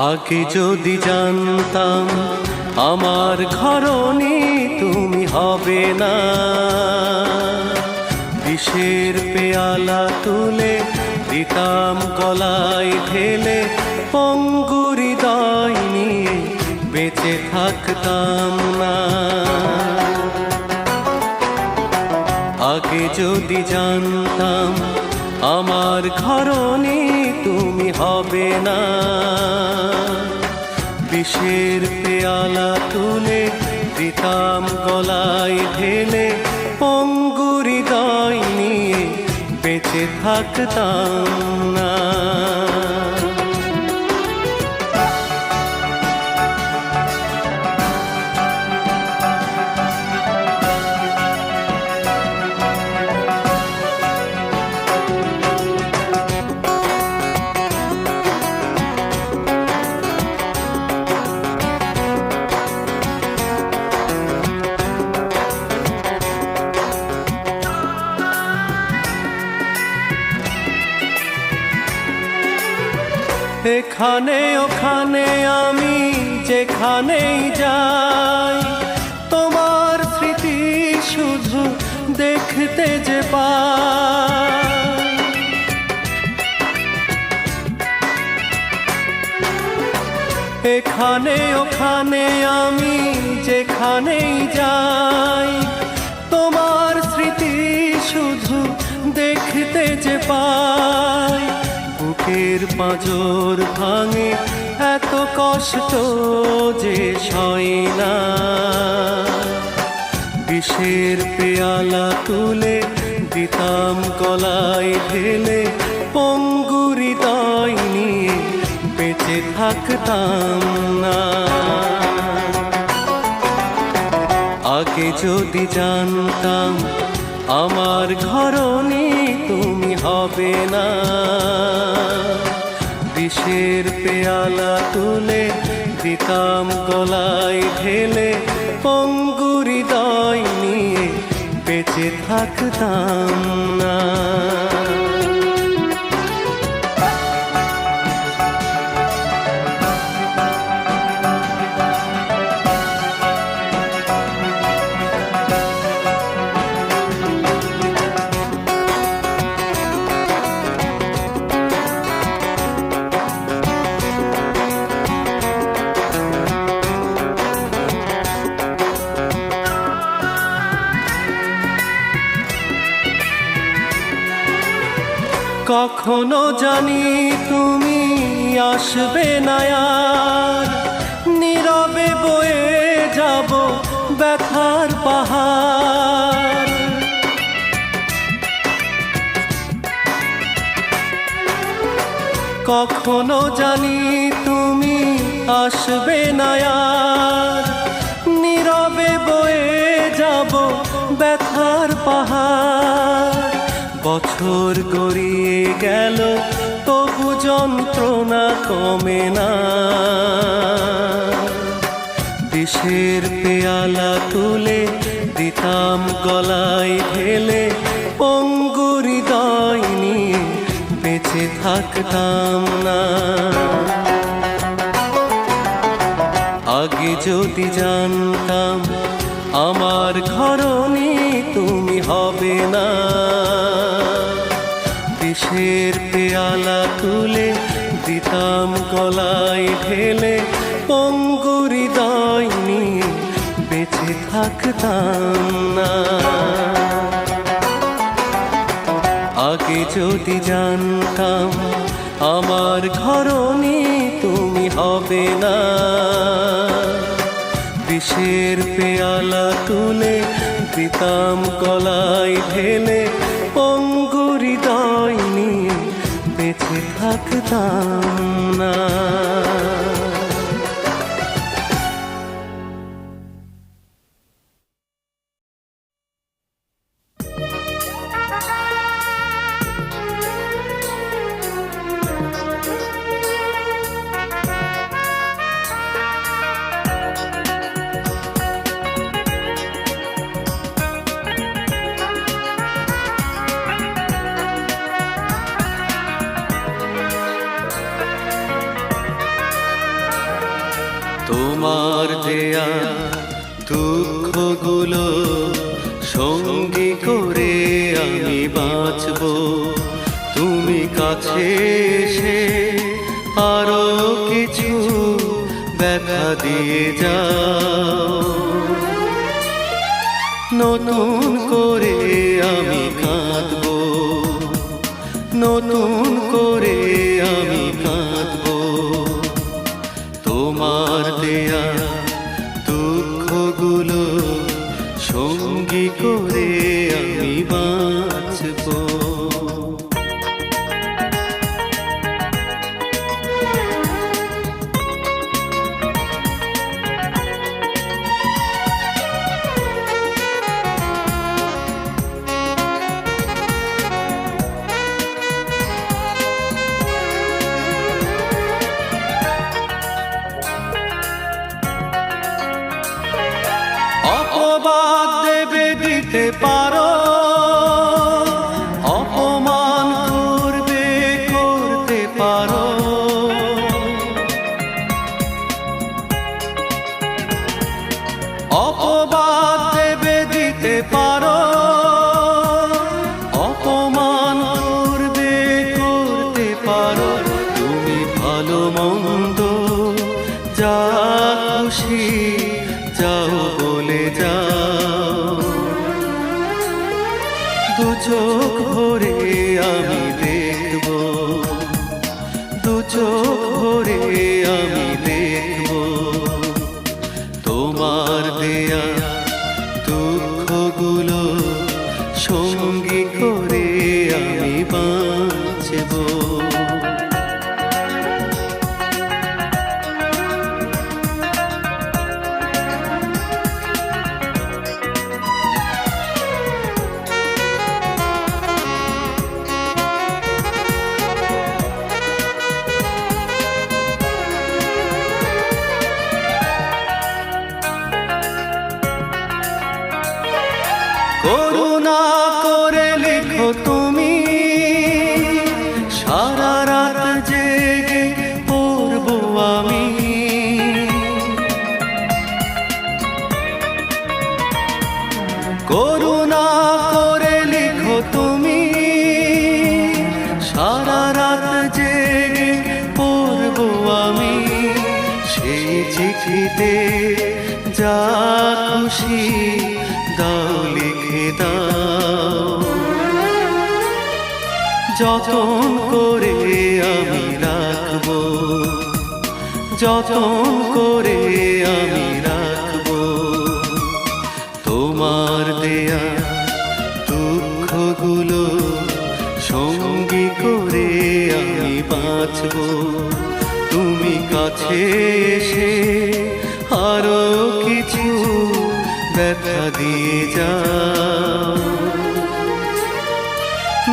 আগে যদি জানতাম আমার ঘরণী তুমি হবে না, বিষের পেয়ালা তুলে দিতাম গলায় ঢেলে, পঙ্গু হৃদয় নিয়ে বেঁচে থাকতাম না। আগে যদি জানতাম আমার ঘরণী তুমি হবে না, বিষের পেয়ালা তুলে দিতাম গলায় ঢেলে, পঙ্গু হৃদয় নিয়ে বেঁচে থাকতাম না। এখানে ওখানে আমি যেখানেই যাই, তোমার স্মৃতি শুধু দেখতে যে পাই। এখানে ওখানে আমি যেখানেই যাই, তোমার স্মৃতি শুধু দেখতে যে পাই। বুকের পাঁজর ভাঙে এত কষ্ট যে সয় না, বিষের পেয়ালা তুলে দিতাম গলায় ঢেলে, পঙ্গু হৃদয় নিয়ে বেঁচে থাকতাম না। আগে যদি জানতাম আমার ঘরণী তুমি হবে না, বিষের পেয়ালা তুলে দিতাম গলায় ঢেলে, পঙ্গু হৃদয় নিয়ে বেঁচে থাকতাম না। কখনো জানি তুমি আসবে না আর, নীরবে বয়ে যাব ব্যথার পাহাড়। কখনো জানি তুমি আসবে না আর, নীরবে বয়ে যাব ব্যথার পাহাড়। বছর গড়িয়ে গেল তবু যন্ত্রণা কমে না, বিষের পেয়ালা তুলে দিতাম গলায় ঢেলে, পঙ্গু হৃদয় নিয়ে বেঁচে থাকতাম না। আগে যদি জানতাম আমার ঘরণী তুমি হবে না, বিষের পেয়ালা তুলে দিতাম গলায় ঢেলে, পঙ্গু হৃদয় নিয়ে বেঁচে থাকতাম না। আগে যদি জানতাম আমার ঘরণী তুমি হবে না, বিষের পেয়ালা তুলে দিতাম গলায় ঢেলে, পঙ্গু হৃদয় নিয়ে বেঁচে থাকতাম না। তোমার দেয়া দুঃখগুলো সঙ্গী করে আমি বাঁচব। তুমি কাছে এসে আরো কিছু ব্যথা দিয়ে যাও। নতুন করে আমি কাঁদব, নতুন করে আমি কাঁদব। তোমার দেয়া দুঃখগুলো সঙ্গী করে আমি বাঁচব। অপবাদ দেবে দিতে পারো, অপমান করবে করতে পারো। অপবাদ দেবে দিতে পারো, অপমান করবে করতে পারো। তুমি ভালো মন্দ যা খুশি যাও বলে যাও। দু চোখ ভরে আমি দেখব, দু চোখ ভরে আমি দেখব। তোমার দেয়া দুঃখগুলো সঙ্গী করে আমি বাঁচব। করুণা করে লিখো তুমি, সারা রাত জেগে পড়ব আমি। করুণা করে লিখো তুমি, সারা রাত জেগে পড়ব আমি। সেই চিঠিতে যা খুশি দাও লিখে দাও। যতন করে আমি রাখব, যতন করে আমি রাখব। তোমার দেয়া দুঃখগুলো সঙ্গী করে আমি বাঁচব। তুমি কাছে এসে আরো কিছু ব্যথা দিয়ে যাও।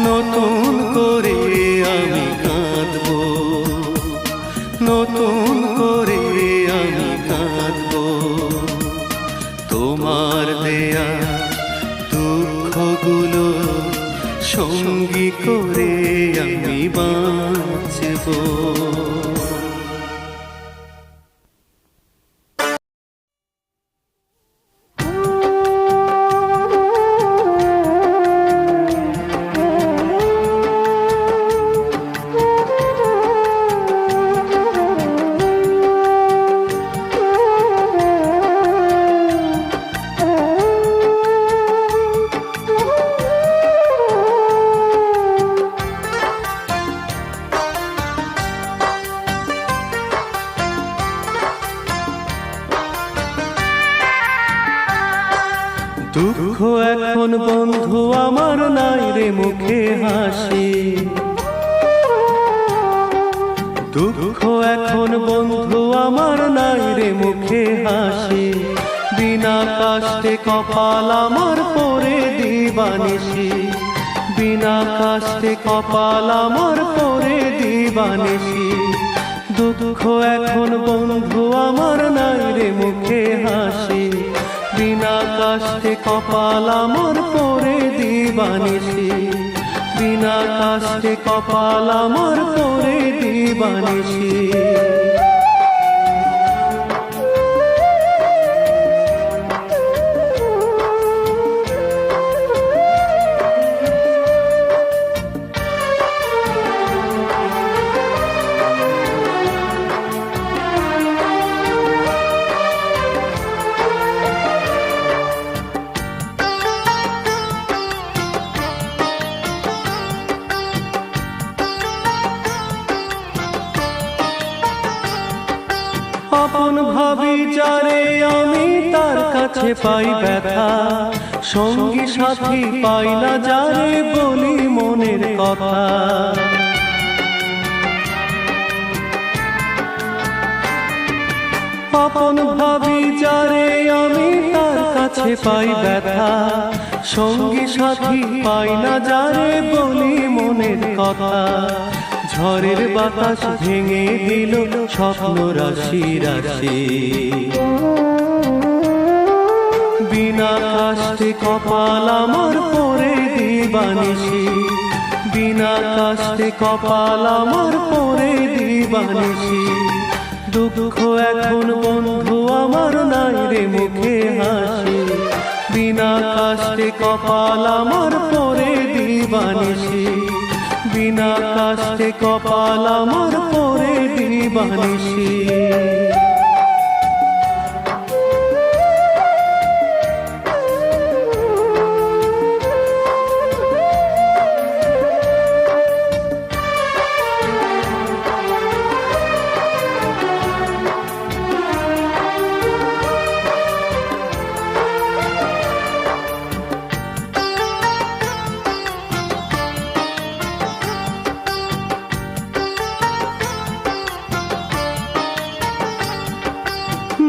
নতুন করে আমি কাঁদব, নতুন করে আমি কাঁদব। তোমার দেয়া দুঃখগুলো সঙ্গী করে আমি বাঁচব। দুঃখ এখন বন্ধু আমার নাই রে মুখে হাসি। দুঃখ এখন বন্ধু আমার নাই রে মুখে হাসি। বিনা কষ্টে কপাল আমার পরে দিবানিসি। বিনা কষ্টে কপাল আমার পরে দিবানিসি। দুঃখ এখন বন্ধু আমার নাই রে মুখে হাসি। বিনা কষ্টে কপাল আমার পরে দিবানিসি। বিনা কষ্টে কপাল আমার পরে দিবানিসি। আপন ভাবি যারে আমি তার কাছে পাই ব্যথা, সঙ্গী সাথী পাই না যারে বলি মনের কথা। আপন ভাবি যারে আমি তার কাছে পাই ব্যথা, সঙ্গী সাথী পাই না যারে বলি মনের কথা। ঝড়ের বাতাস ভেঙে দিল স্বপ্ন রাশি রাশি, বিনা কাষ্টে কপাল আমার পরে দিবানিশি, বিনা কাষ্টে কপাল আমার পরে দিবানিশি। দুঃখ এখন বন্ধু আমার নাই রে মুখে হাসি, বিনা কাষ্টে কপাল আমার পরে দিবানিশি, বিনা কাষ্টে কপাল আমার পরে দিবানিশি।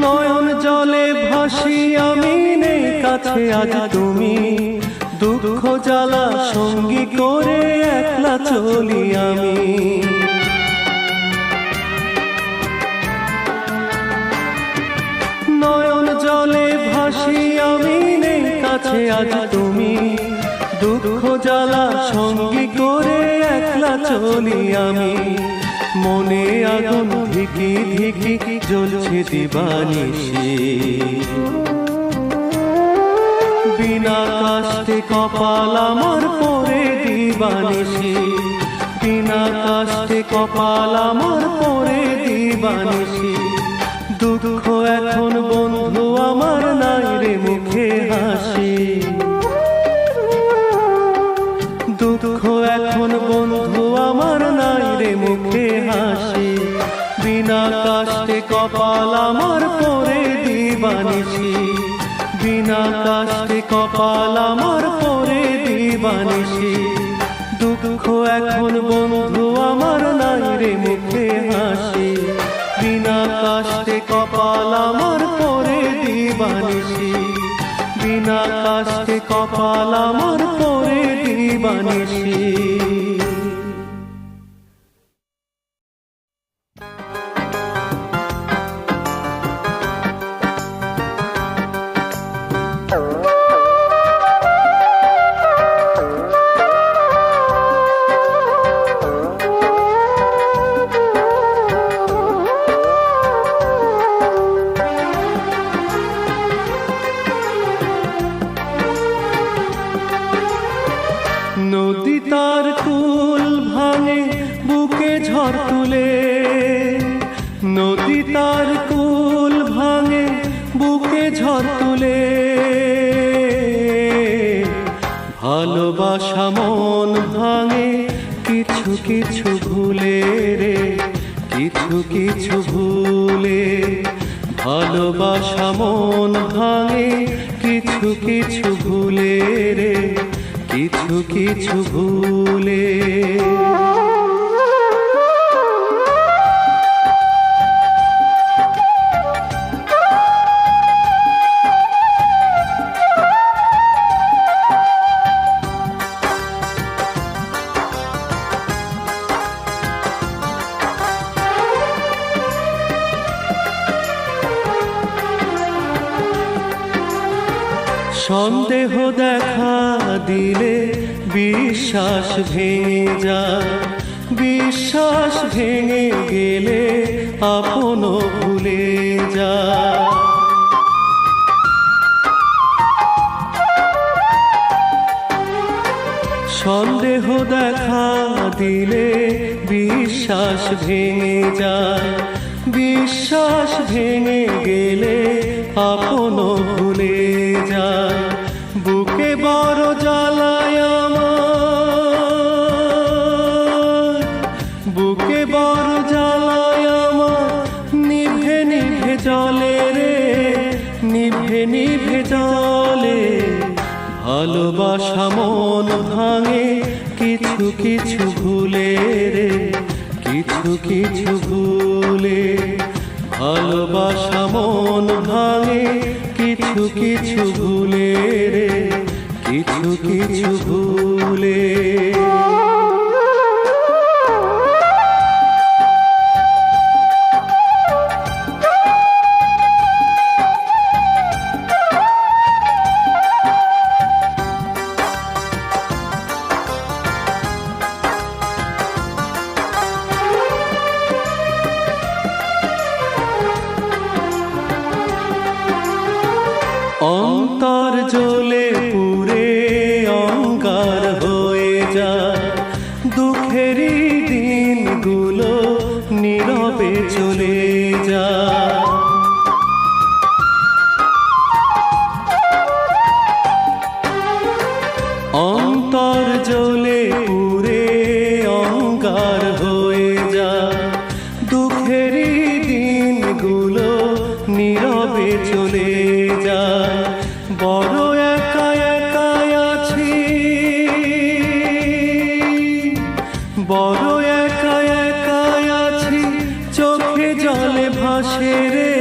নয়ন জলে ভাসি আমি নেই কাছে আজ তুমি, দুঃখ জ্বালা সঙ্গী করে একলা চলি আমি। নয়ন জলে ভাসি আমি নেই কাছে আজ তুমি, দুঃখ জ্বালা সঙ্গী করে একলা চলি আমি। মনে আগুন ধিকি ধিকি জ্বলছে দিবানিশি, বিনা কাষ্টে কপাল আমার পরে দিবানিশি, বিনা কাষ্টে কপাল আমার পরে দিবানিশি। দুঃখ এখন বন্ধু আমার নাই রে মুখে হাসি, দুঃখ এখন বন্ধু আমার নাই রে মুখে হাসি, বিনা কাষ্টে কপাল আমার পরে দিবানিশি, বিনা কাষ্টে কপাল আমার পরে দিবানিশি। দুঃখ এখন বন্ধু আমার নাই রে মুখে হাসি, বিনা কাষ্টে কপাল আমার পরে দিবানিশি, বিনা কাষ্টে কপাল আমার পরে দিবানিশি। নদী তার কুল ভাঙে বুকে ঝড় তুলে, নদী তার কুল ভাঙে বুকে ঝড় তুলে। ভালোবাসা মন ভাঙে কিছু কিছু ভুলে রে, কিছু কিছু ভুলে। ভালোবাসা মন ভাঙে কিছু কিছু ভুলে রে, কিছু কিছু ভুলে। সন্দেহ দেখা দিলে বিশ্বাস ভেঙে যায়, বিশ্বাস ভেঙে গেলে আপন ভুলে যায়। সন্দেহ দেখা দিলে বিশ্বাস ভেঙে যায়, বিশ্বাস ভেঙে গেলে আপন ভুলে যায়। বুকে বড় জ্বালায় আমার, বুকে বড় জ্বালায় আমার, নিভে নিভে চলে রে, নিভে নিভে চলে। ভালোবাসা মন ভাঙে কিছু কিছু ভুলে রে, কিছু কিছু ভুলে। ভালোবাসা মন ভাঙে কিছু কিছু ভুলে রে, কিছু কিছু ভুলে। অন্তর জ্বলে পুড়ে অঙ্গার হয়ে যায়, দুঃখেরই দিনগুলো নীরবে চলে যায়। অন্তর জ্বলে পুড়ে অঙ্গার হয়ে যায়, দুঃখেরই দিনগুলো নীরবে চলে যায়। বড় একা একা আছি, বড় একা একা আছি, চোখে জলে ভাসে রে,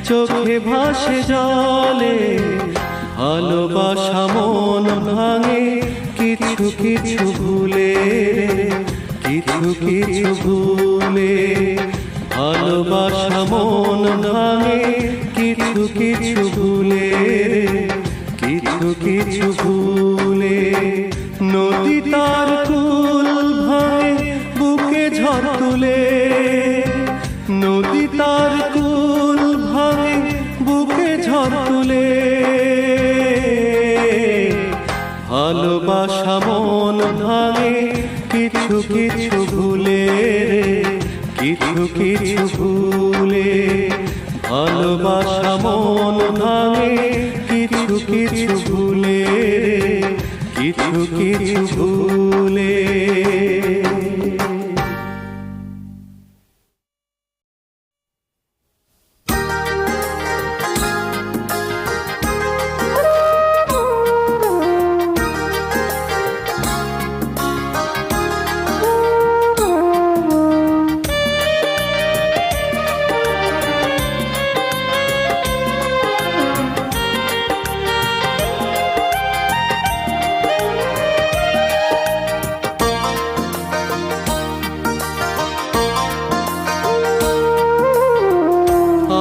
চোখে ভাসে জলে। ভালোবাসা মন ভাঙে কিছু কিছু ভুলে রে, কিছু কিছু ভুলে। ভালোবাসা মন ভাঙে কিছু কিছু ভুলে রে, কিছু কিছু ভুলে। নদী তার কুল ভাঙে বুকে ঝড় তুলে, নদী তার কুল ভাঙে বুকে ঝড় তুলে। ভালোবাসা মন ভাঙে কিছু কিছু ভুলে রে, কিছু কিছু ভুলে। ভালোবাসা মন ভাঙে কিছু কিছু ভুলে রে, কিছু কিছু ভুলে।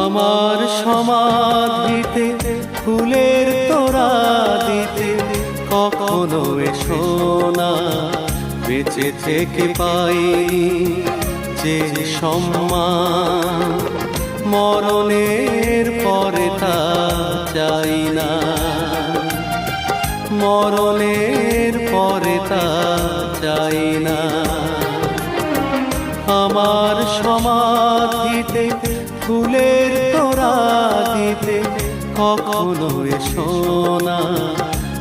আমার সমাধিতে ফুলের তোড়া দিতে কখনো এসো না, বেঁচে থেকে পাইনি যে সম্মান, মরণের পরে তা চাই না, মরণের পরে তা চাই না। আমার সমাধিতে ফুলের তোড়া দিতে কখনো এসো না,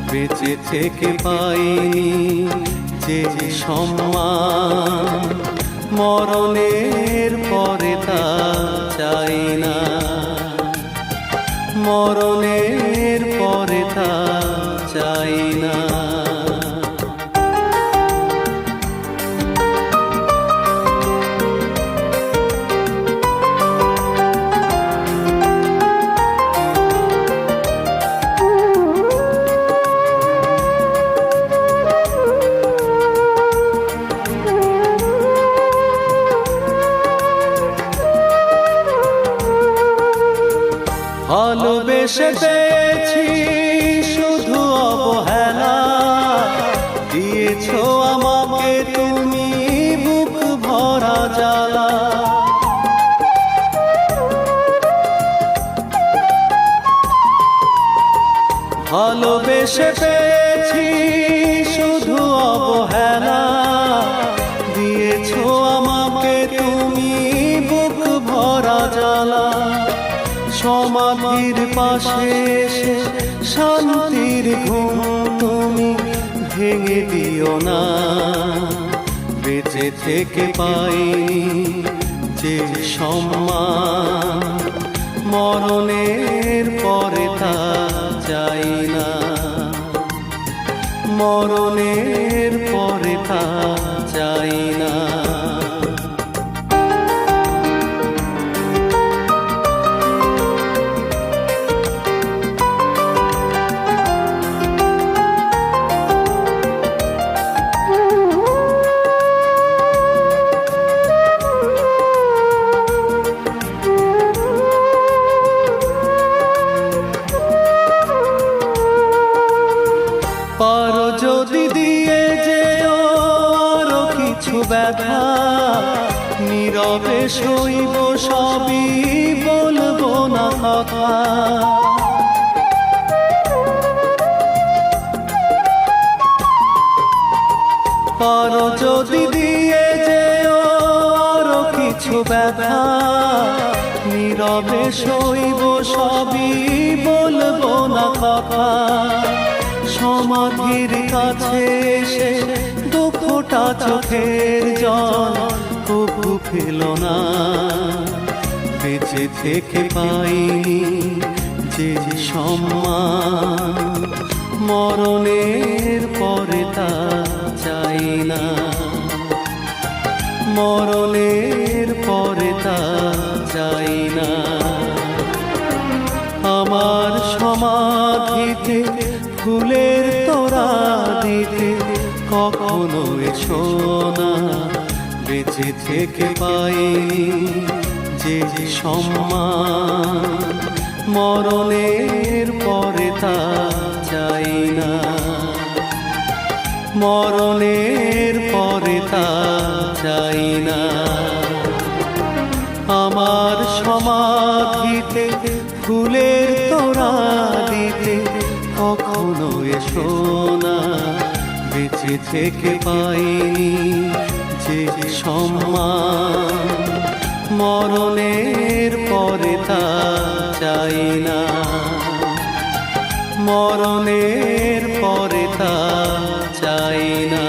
বেঁচে থেকে পাইনি যে সম্মান, মরণের পরে তা চাই না, মরণের পরে তা চাই না। ভালোবেসে পেয়েছি শুধু অবহেলা, দিয়েছো আমাকে তুমি বুক ভরা জ্বালা। ভালোবেসে পেয়েছি শুধু অবহেলা, দিয়েছো আমাকে তুমি বুক ভরা জ্বালা। সমাধির পাশে এসে শান্তির ঘুম তুমি ভেঙে দিও না, বেঁচে থেকে পাইনি যে সম্মান, মরণের পরে তা চাই না, মরণের পরে তা চাই না। পারো যদি দিয়ে যেও আরো কিছু ব্যথা, নীরবে সইব সবই, বলবো না কথা। পারো যদি দিয়ে যেও আরো কিছু ব্যথা, নীরবে সইব সবই, বলবো না কথা। সমাধির কাছে এসে দুঃখটা চোখের জল তবু ফেলো না, বেঁচে থেকে পাইনি যে সম্মান, মরণের পরে তা চাই না, মরণের পরে তা চাই না। আমার সমাধিতে ফুলের তোড়া দিতে কখনো এসো না, বেঁচে থেকে পাইনি যে সম্মান, মরণের পরে তা চাই না, মরণের পরে তা চাই না। আমার সমাধিতে ফুলের তোড়া দিতে কখনো এসো না, বেঁচে থেকে পাইনি যে সম্মান, মরণের পরে তা চাই না, মরণের পরে তা চাই না।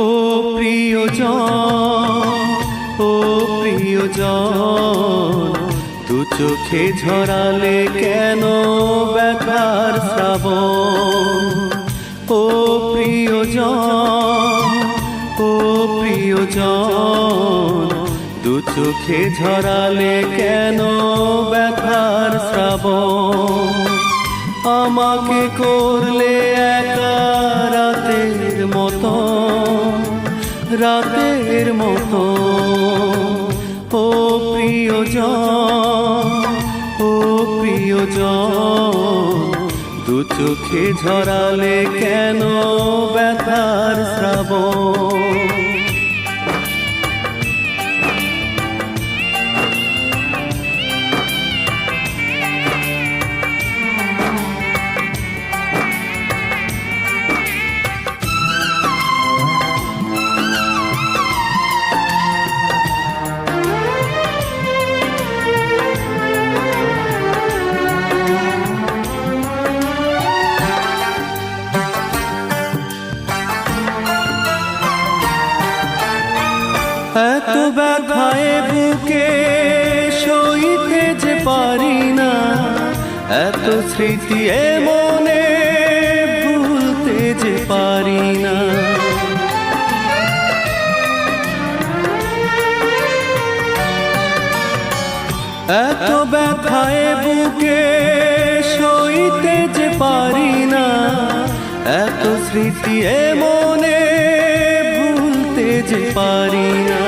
ও প্রিয়জন, ও প্রিয়জন, দু চোখে ঝরালে কেন ব্যথার শ্রাবণ। ও প্রিয়জন, ও প্রিয়জন, দু চোখে ঝরালে কেন ব্যথার শ্রাবণ। আমাকে করলে একা রাতের মতো, রাতের মতো। ও প্রিয়জন, ও প্রিয়জন, দু চোখে ঝরালে কেন ব্যথার শ্রাবণ। এত ব্যথায় বুকে সইতে যে পারি না, এত স্মৃতি মনে ভুলতে যে পারি না। এত ব্যথায় বুকে সইতে যে পারি না, এত স্মৃতি মনে ভুলতে যে পারি না।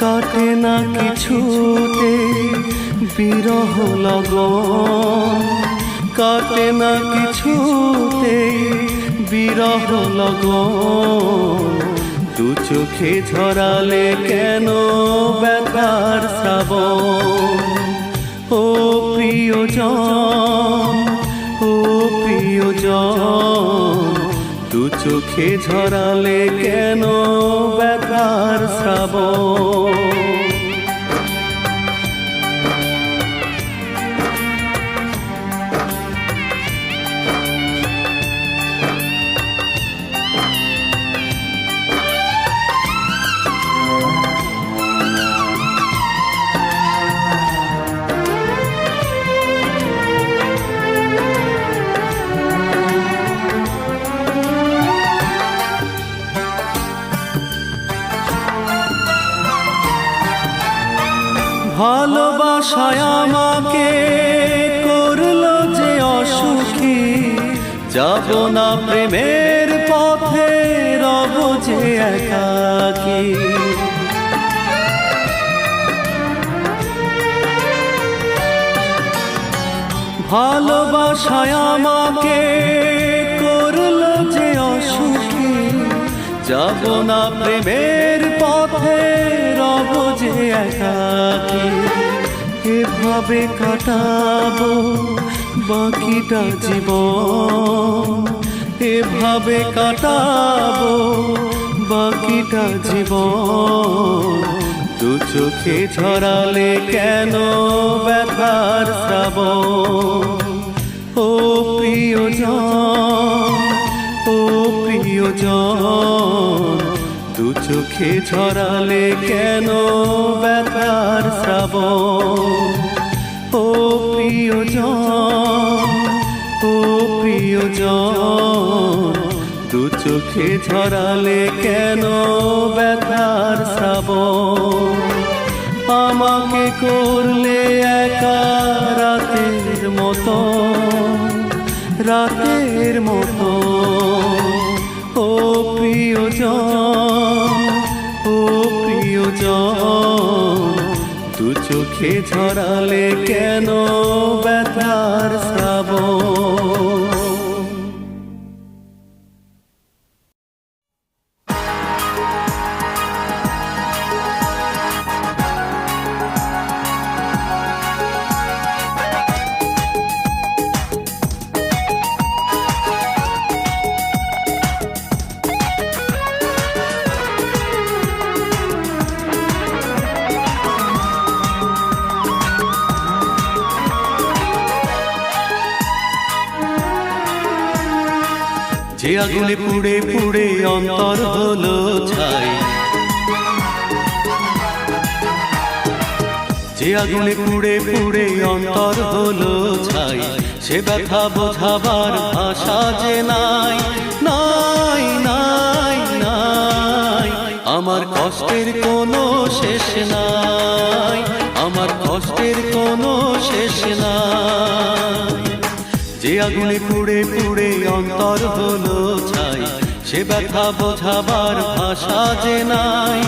কাটে না কিছুতে বিরহ লগন, কাটে না কিছুতে বিরহ লগন দু চোখে ঝরালে কেন ব্যথার শ্রাবণ ও প্রিয়জন ও প্রিয়জন দু চোখে ঝরালে কেন ব্যথার শ্রাবণ ভালোবাসায় আমাকে করলো যে অসুখী যাব না প্রেমের পথে রব যে একাকী ভালোবাসায় আমাকে করলো যে অসুখী যাব না প্রেমের পথে রব যে একাকী এভাবে কাটাবো বাকিটা জীবন এভাবে কাটাবো বাকিটা জীবন দু চোখে ঝরালে কেন ব্যথার শ্রাবণ ও প্রিয়জন ও প্রিয়জন দু চোখে ঝরালে কেন ব্যথার শ্রাবণ ও প্রিয়জন ও প্রিয়জন দু চোখে ঝরালে কেন ব্যথার শ্রাবণ আমাকে করলে একা রাতের মতো রাতের মতো ও প্রিয়জন ও প্রিয়জন দু চোখে ঝরালে কেন ব্যথার শ্রাবণ যে আগুনে পুড়ে পুড়ে অন্তর হলো ছাই যে আগুনে পুড়ে পুড়ে অন্তর হলো ছাই সে ব্যথা বোঝাবার ভাষা যে নাই নাই নাই নাই আমার কষ্টের কোনো শেষ নাই আমার কষ্টের কোনো শেষ নাই যে আগুনে পুড়ে পুড়ে অন্তর হলো ছাই সে ব্যথা বোঝাবার ভাষা যে নাই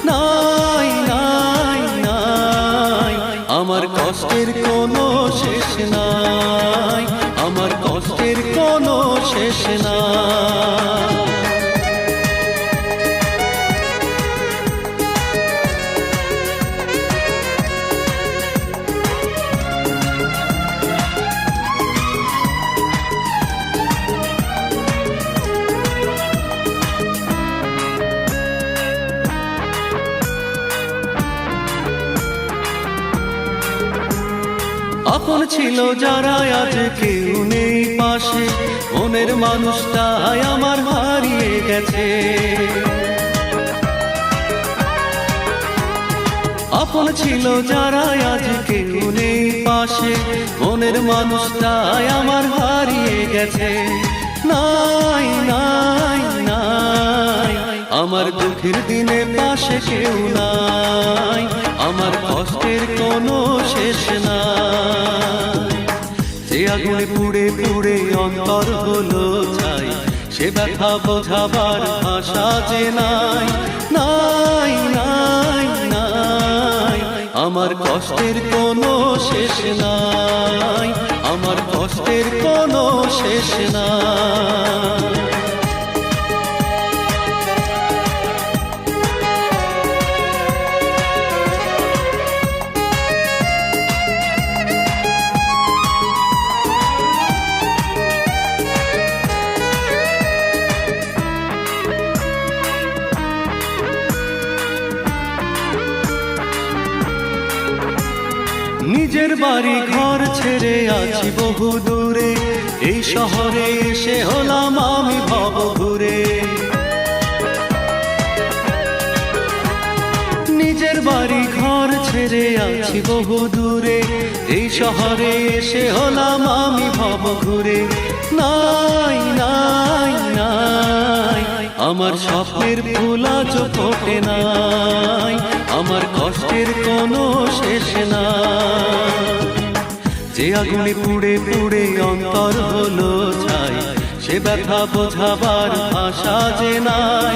নাই নাই নাই আমার কষ্টের কোনো শেষ নাই আমার কষ্টের কোনো শেষ নাই আপন ছিল যারা আজ কেউ নেই পাশে মনের মানুষটাই আমার হারিয়ে গেছে আপন ছিল যারা আজ কেউ নেই পাশে মনের মানুষটাই আমার হারিয়ে গেছে নাই নাই নাই আমার দুঃখের দিনে পাশে কেউ নাই আমার কষ্টের কোনো শেষ নাই যে আগুনে পুড়ে পুড়ে অন্তর হলো ছাই সে ব্যথা বোঝাবার ভাষা যে নাই নাই নাই নাই আমার কষ্টের কোনো শেষ নাই আমার কষ্টের কোনো শেষ নাই বাড়ি ঘর ছেড়ে আছি বহু দূরে, এই শহরে এসে হলাম আমি ভব ঘুরে। নিজের বাড়ি ঘর ছেড়ে আছি বহু দূরে, এই শহরে এসে হলাম আমি ভব ঘুরে। নাই নাই নাই আমার স্বপ্নের ফুল আজ ফোটে নাই, আমার কষ্টের কোনো শেষ নাই। যে আগুনে পুড়ে পুড়ে অন্তর হলো ছাই, সে ব্যথা বোঝাবার ভাষা যে নাই।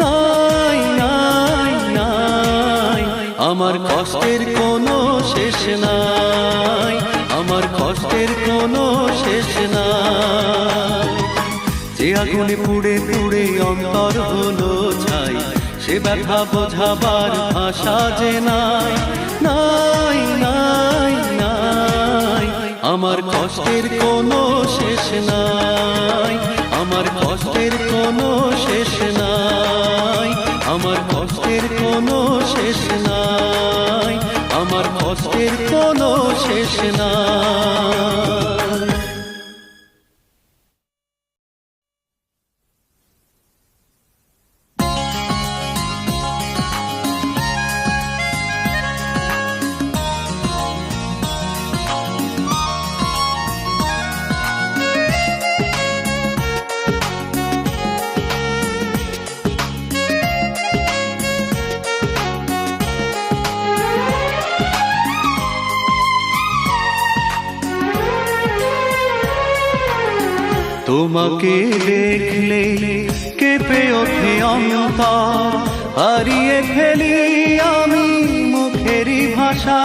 নাই নাই নাই আমার কষ্টের কোনো শেষ নাই, আমার কষ্টের কোনো শেষ নাই। যে আগুনে পুড়ে পুড়ে অন্তর হলো ছাই, সে ব্যথা বোঝাবার ভাষা যে নাই। নাই নাই নাই আমার কষ্টের কোনো শেষ নাই, আমার কষ্টের কোনো শেষ নাই, আমার কষ্টের কোনো শেষ নাই, আমার কষ্টের কোনো শেষ নাই। তোমাকে দেখলে কেঁপে ওঠে অন্তর, হারিয়ে ফেলি আমি মুখেরই ভাষা।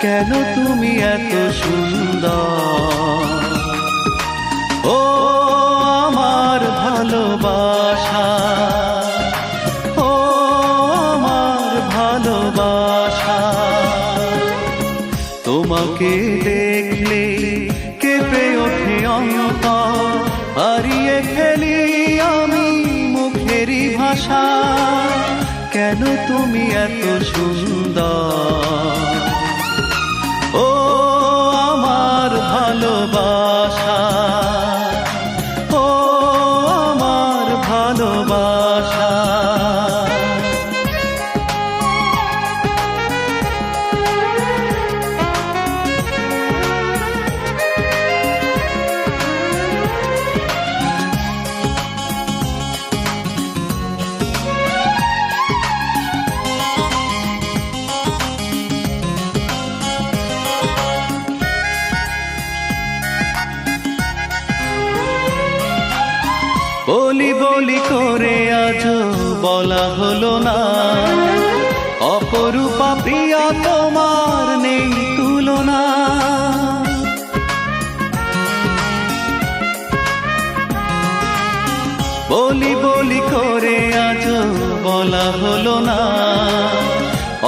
কেন তুমি এত সুন্দর, ও আমার ভালোবাসা, ও আমার ভালোবাসা। তোমাকে দেখলে কেঁপে ওঠে অন্তর, হারিয়ে ফেলি আমি মুখেরই ভাষা। কেন তুমি এত সুন্দর, ও আমার ভালোবাসা, ও আমার ভালোবাসা। বলি বলি করে আজ বলা হলো না, অপরূপা প্রিয়া তোমার নেই তুলনা। বলি বলি করে আজ বলা হলো না,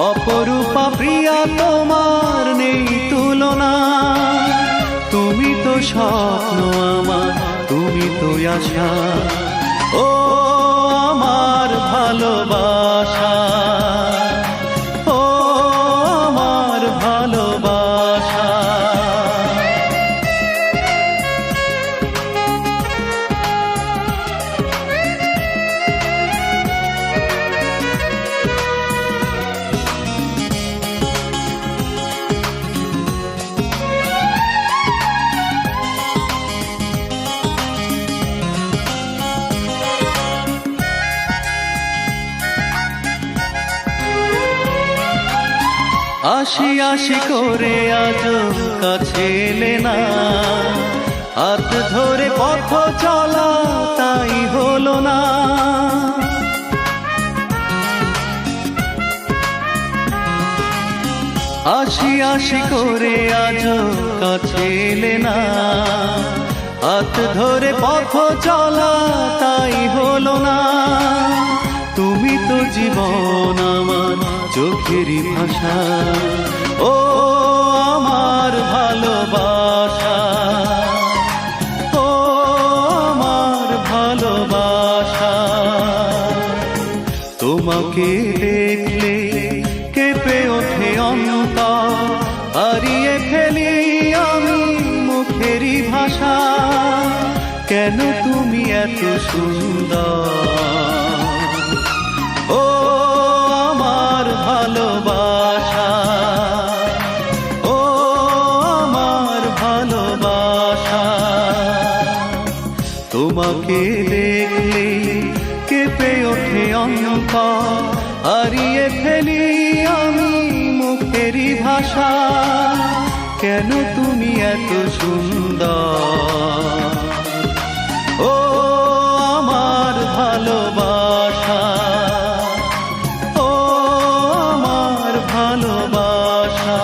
অপরূপা প্রিয়া তোমার নেই তুলনা। তুমি তো স্বপ্ন আমার, তুমি তো আশা, ও আমার ভালোবাসা, ও আমার ভালোবাসা। আশি আশি করে আজ কাছে এলে না, হাত ধরে পথ চলা তাই হলো না। আশি আশি করে আজ কাছে এলে না, হাত ধরে পথ চলা তাই হলো না। তুমি তো জীবন আমার চোখেরই ভাষা, ও আমার ভালোবাসা, ও আমার ভালোবাসা। তোমাকে দেখলে কেঁপে ওঠে অন্তর, কেন তুমি এত সুন্দর? ও আমার ভালোবাসা, ও আমার ভালোবাসা, তোমাকে দেখলে কেঁপে ওঠে অন্তর, হারিয়ে ফেলি আমি মুখেরই ভাষা। কেন তুমি এত সুন্দর? ও আমার ভালোবাসা, ও আমার ভালোবাসা।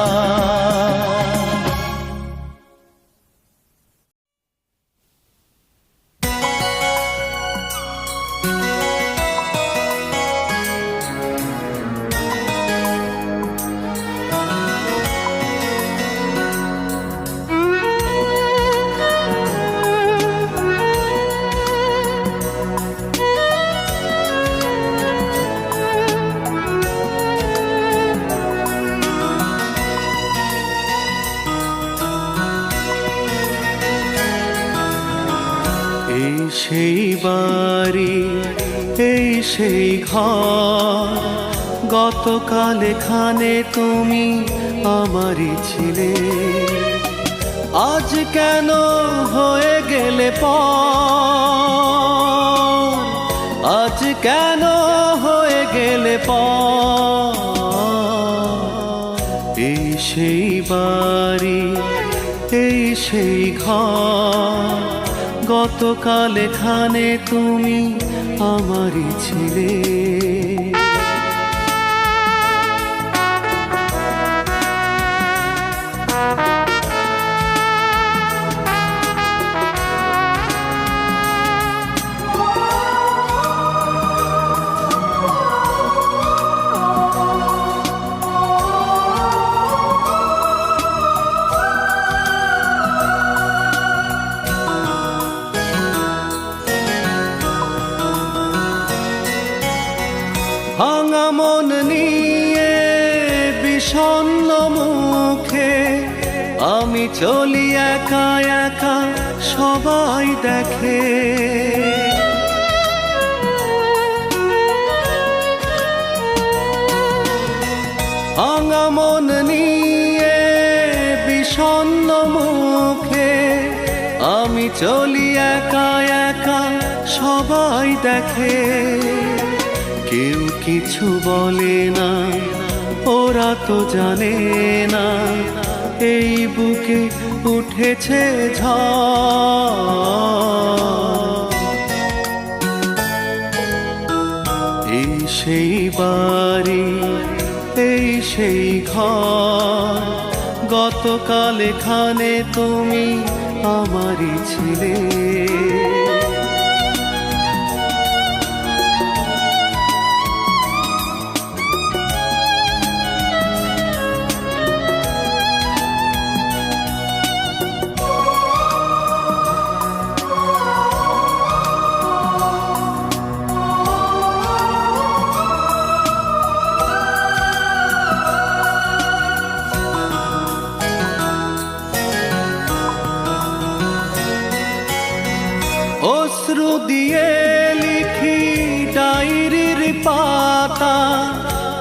এই সেই বাড়ি, এই সেই ঘর, গতকাল এখানে তুমি আমারই ছিলে, আজ কেন হয়ে গেলে পর? আজ কেন হয়ে গেলে পর? এই সেই বাড়ি, এই সেই ঘর, গতকাল এখানে তুমি আমারই ছিলে। ভাঙা মন নিয়ে বিষণ্ণ মুখে আমি চলি একা একা, সবাই দেখে। ভাঙা মন নিয়ে বিষণ্ণ মুখে আমি চলি একা একা, সবাই দেখে। কেউ কিছু বলে না, ওরা তো জানে না এই বুকে উঠেছে ঝড়। এই সেই বাড়ি, এই সেই ঘর, গতকাল এখানে তুমি আমারই ছিলে। অশ্রু দিয়ে লিখি ডায়েরির পাতা,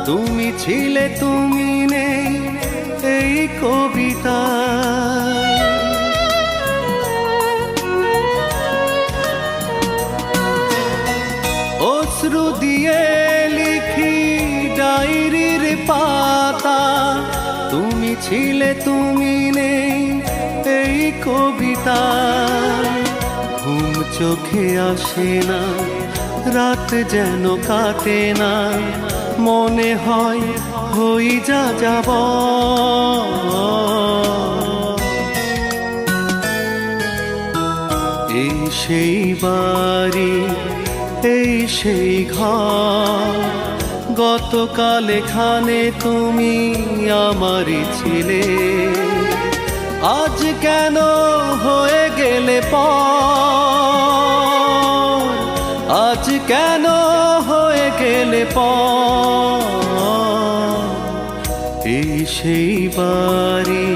তুমি ছিলে তুমি নেই এই কবিতা। অশ্রু দিয়ে লিখি ডায়েরির পাতা, তুমি ছিলে তুমি নেই এই কবিতা। ঘুম চোখে আসে না, রাত যেন কাটে না, মনে হয় হই যা যাব। এই সেই বাড়ি, এই সেই ঘর, গতকাল এখানে তুমি আমারই ছিলে, আজ কেন হয়ে গেলে পর? আজ কেন হয়ে গেলে পর? এই সেই বাড়ি,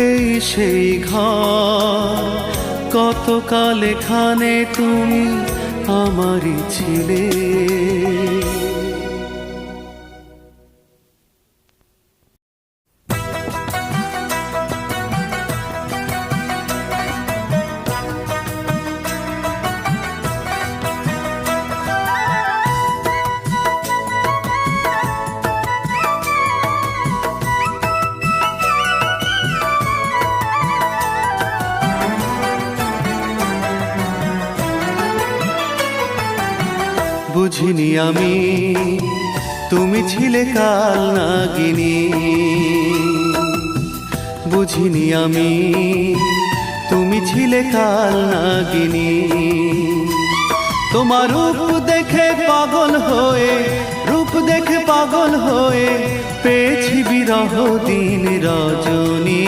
এই সেই ঘর, কতকাল এখানে তুমি আমারই ছিলে। বুঝিনি আমি তুমি ছিলে কাল নাগিনী, বুঝিনি আমি তুমি ছিলে কাল নাগিনী। তোমার রূপ দেখে পাগল হয়ে, রূপ দেখে পাগল হয়ে পেয়েছি বিরহ দিন রজনী।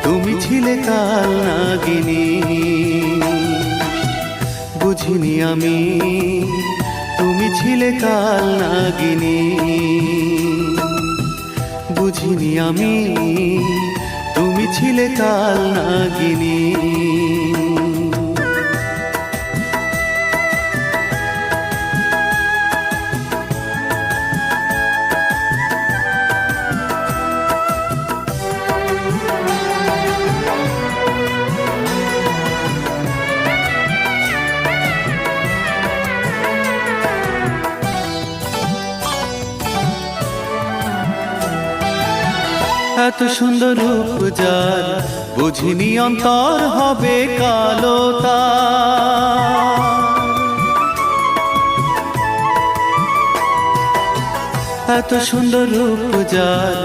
তুমি ছিলে কাল নাগিনী, বুঝিনি আমি তুমি ছিলে কাল নাগিনী, বুঝিনি আমি তুমি ছিলে কাল নাগিনী। এত সুন্দর রূপ যার, বুঝিনি অন্তর হবে কালো তার। এত সুন্দর রূপ যার,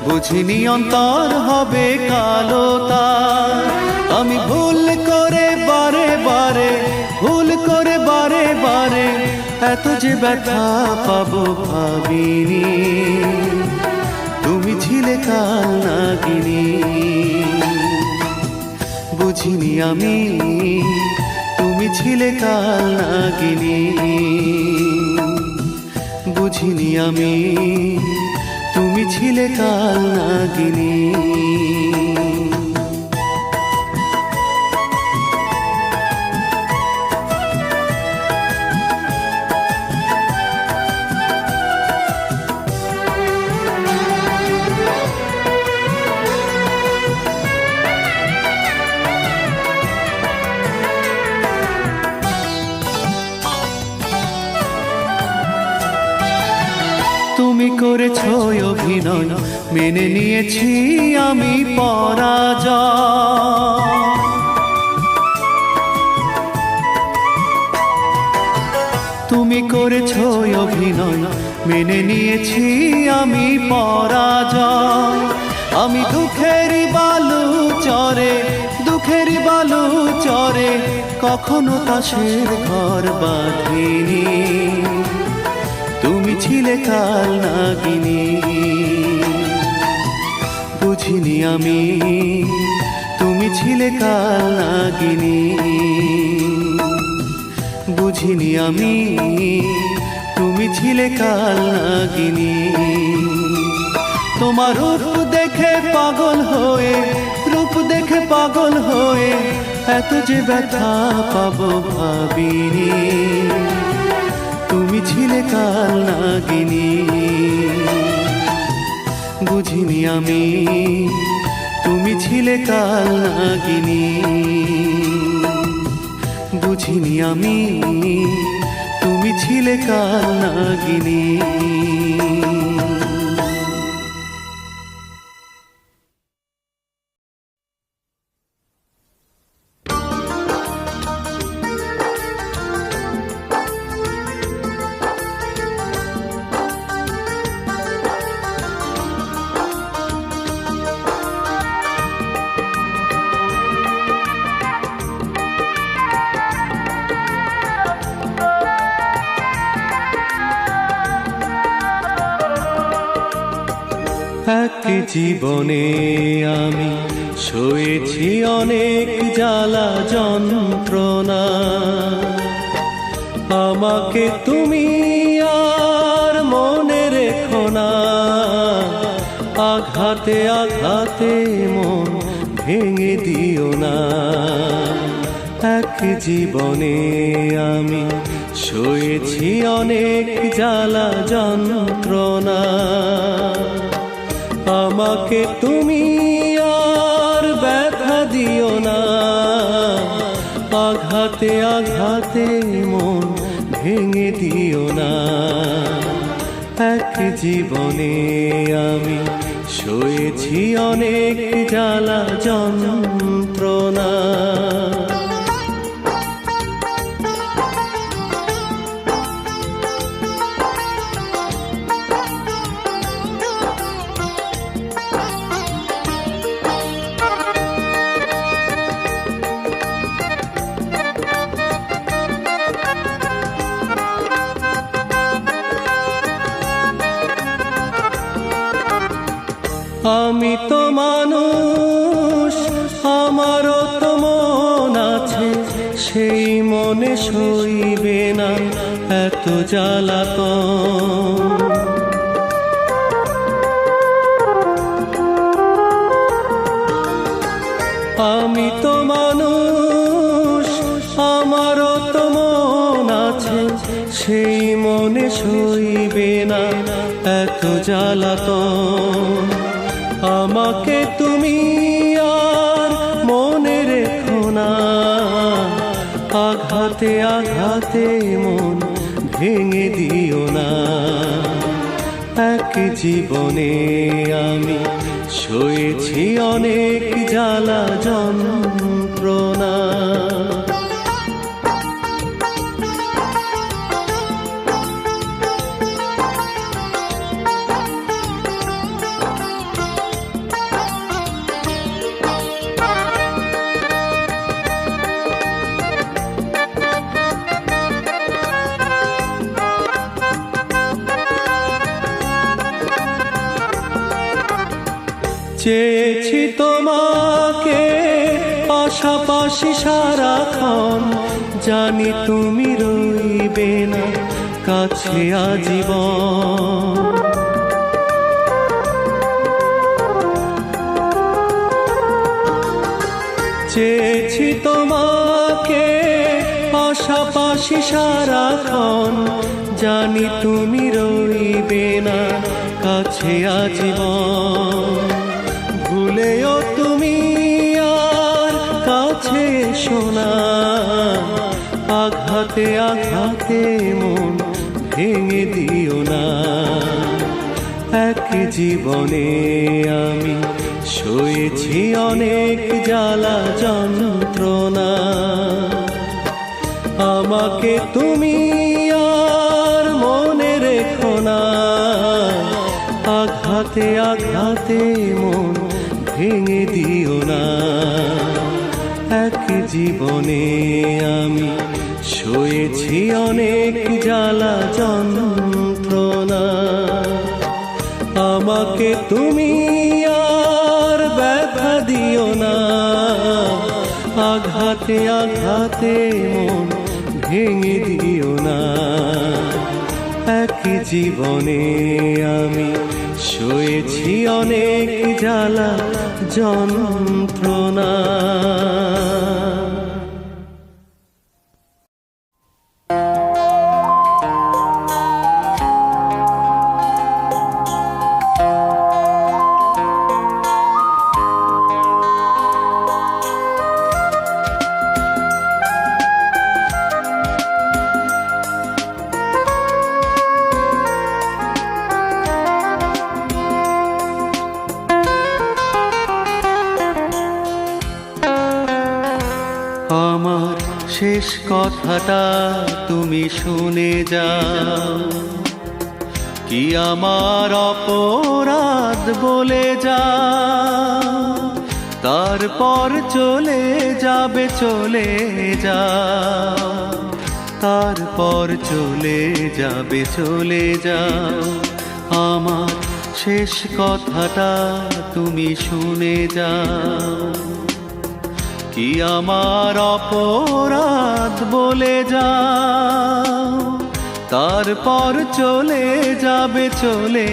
বুঝিনি অন্তর হবে কালো তার। আমি ভুল করে বারে বারে, ভুল করে বারে বারে এত যে ব্যথা পাবো ভাবিনি। তুমি ছিলে কাল নাগিনী, বুঝিনি আমি তুমি ছিলে কাল নাগিনী, বুঝিনি আমি তুমি ছিলে কাল নাগিনী। তুমি করেছো অভিনয়, মেনে নিয়েছি আমি পরাজয়। তুমি করেছো অভিনয়, মেনে নিয়েছি আমি পরাজয়। আমি দুঃখেরই বালু চরে, দুঃখেরই বালু চরে কখনো তাসের ঘর বাঁধিনি। তুমি ছিলে কাল নাগিনী, বুঝিনি আমি তুমি ছিলে কাল নাগিনী, বুঝিনি আমি তুমি ছিলে কাল নাগিনী। তোমার রূপ দেখে পাগল হয়ে, রূপ দেখে পাগল হয়ে এত যে ব্যথা পাবো ভাবিনি। তুমি ছিলে কাল নাগিনী, বুঝিনি আমি তুমি ছিলে কাল নাগিনী, বুঝিনি আমি তুমি ছিলে কাল নাগিনী। এক জীবনে আমি সয়েছি অনেক জ্বালা যন্ত্রণা, আমাকে তুমি আর মনে রেখো না। আঘাতে আঘাতে মন ভেঙে দিও না। এক জীবনে আমি সয়েছি অনেক জ্বালা যন্ত্রণা, আমাকে তুমি আর ব্যথা দিও না। আঘাতে আঘাতে মন ভেঙে দিও না। এক জীবনে আমি সয়েছি অনেক জ্বালা যন্ত্রণা। আমি তো মানুষ, আমারও তো মন আছে, সেই মনে সইবে না এত জ্বালাতন। আমি তো মানুষ, আমারও তো মন আছে, সেই মনে সইবে না এত জ্বালাতন। আমাকে তুমি আর মনে রেখো না। আঘাতে আঘাতে মন ভেঙে দিও না। এক জীবনে আমি সয়েছি অনেক জ্বালা যন্ত্রণা। চেয়েছি তোমাকে পাশাপাশি সারাক্ষণ, জানি তুমি রইবে না কাছে আজীবন। চেয়েছি তোমাকে পাশাপাশি সারাক্ষণ, জানি তুমি রইবে না কাছে আজীবন। ভুলেও তুমি আর কাছে এসো না। আঘাতে আঘাতে মন ভেঙে দিও না। এক জীবনে আমি সয়েছি অনেক জ্বালা যন্ত্রণা। আমাকে তুমি আর মনে রেখো না। আঘাতে আঘাতে মন ভেঙে দিও না। এক জীবনে আমি সয়েছি অনেক জ্বালা যন্ত্রণা। আমাকে তুমি আর ব্যথা দিও না। আঘাতে আঘাতে মন ভেঙে দিও না। এক জীবনে আমি সয়েছি অনেক জ্বালা যন্ত্রণা। আমার শেষ কথাটা তুমি শুনে যাও, কি আমার অপরাধ বলে যাও। তারপর চলে যাবে, চলে যাও। তারপর চলে যাবে, চলে যাও। আমার শেষ কথাটা তুমি শুনে যাও, কি আমার অপরাধ বলে যাও। তারপর চলে যাবে, চলে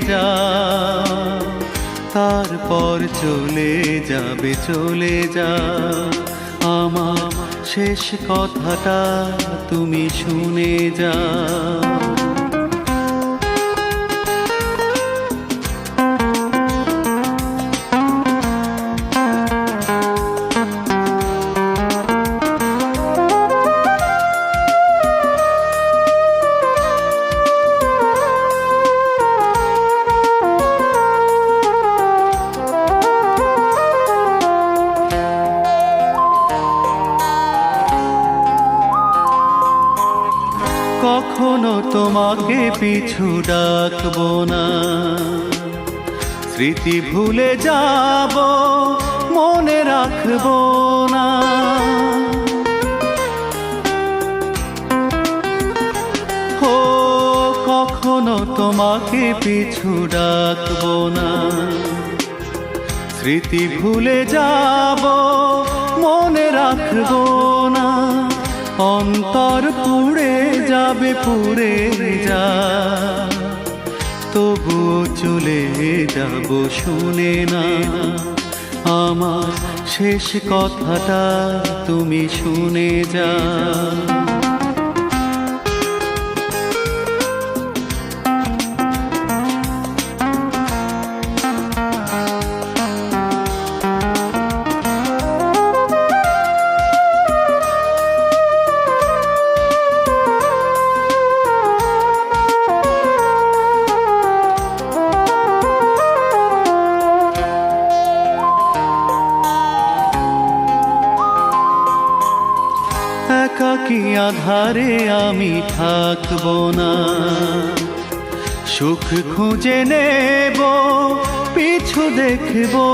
যাও। তারপর চলে যাবে, চলে যা। আমার শেষ কথাটা তুমি শুনে যা। কখনো তোমাকে পিছু ডাকবো না, স্মৃতি ভুলে যাব, মনে রাখবো না। ও কখনো তোমাকে পিছু ডাকবো না, স্মৃতি ভুলে যাব, মনে রাখবো না। অন্তর পুড়ে যাবে, পুড়ে যা, তবুও চলে যাব শুনে না। আমার শেষ কথাটা তুমি শুনে যা। একাকী আধারে আমি থাকবো না, সুখ খুঁজে নেব, পিছু দেখবো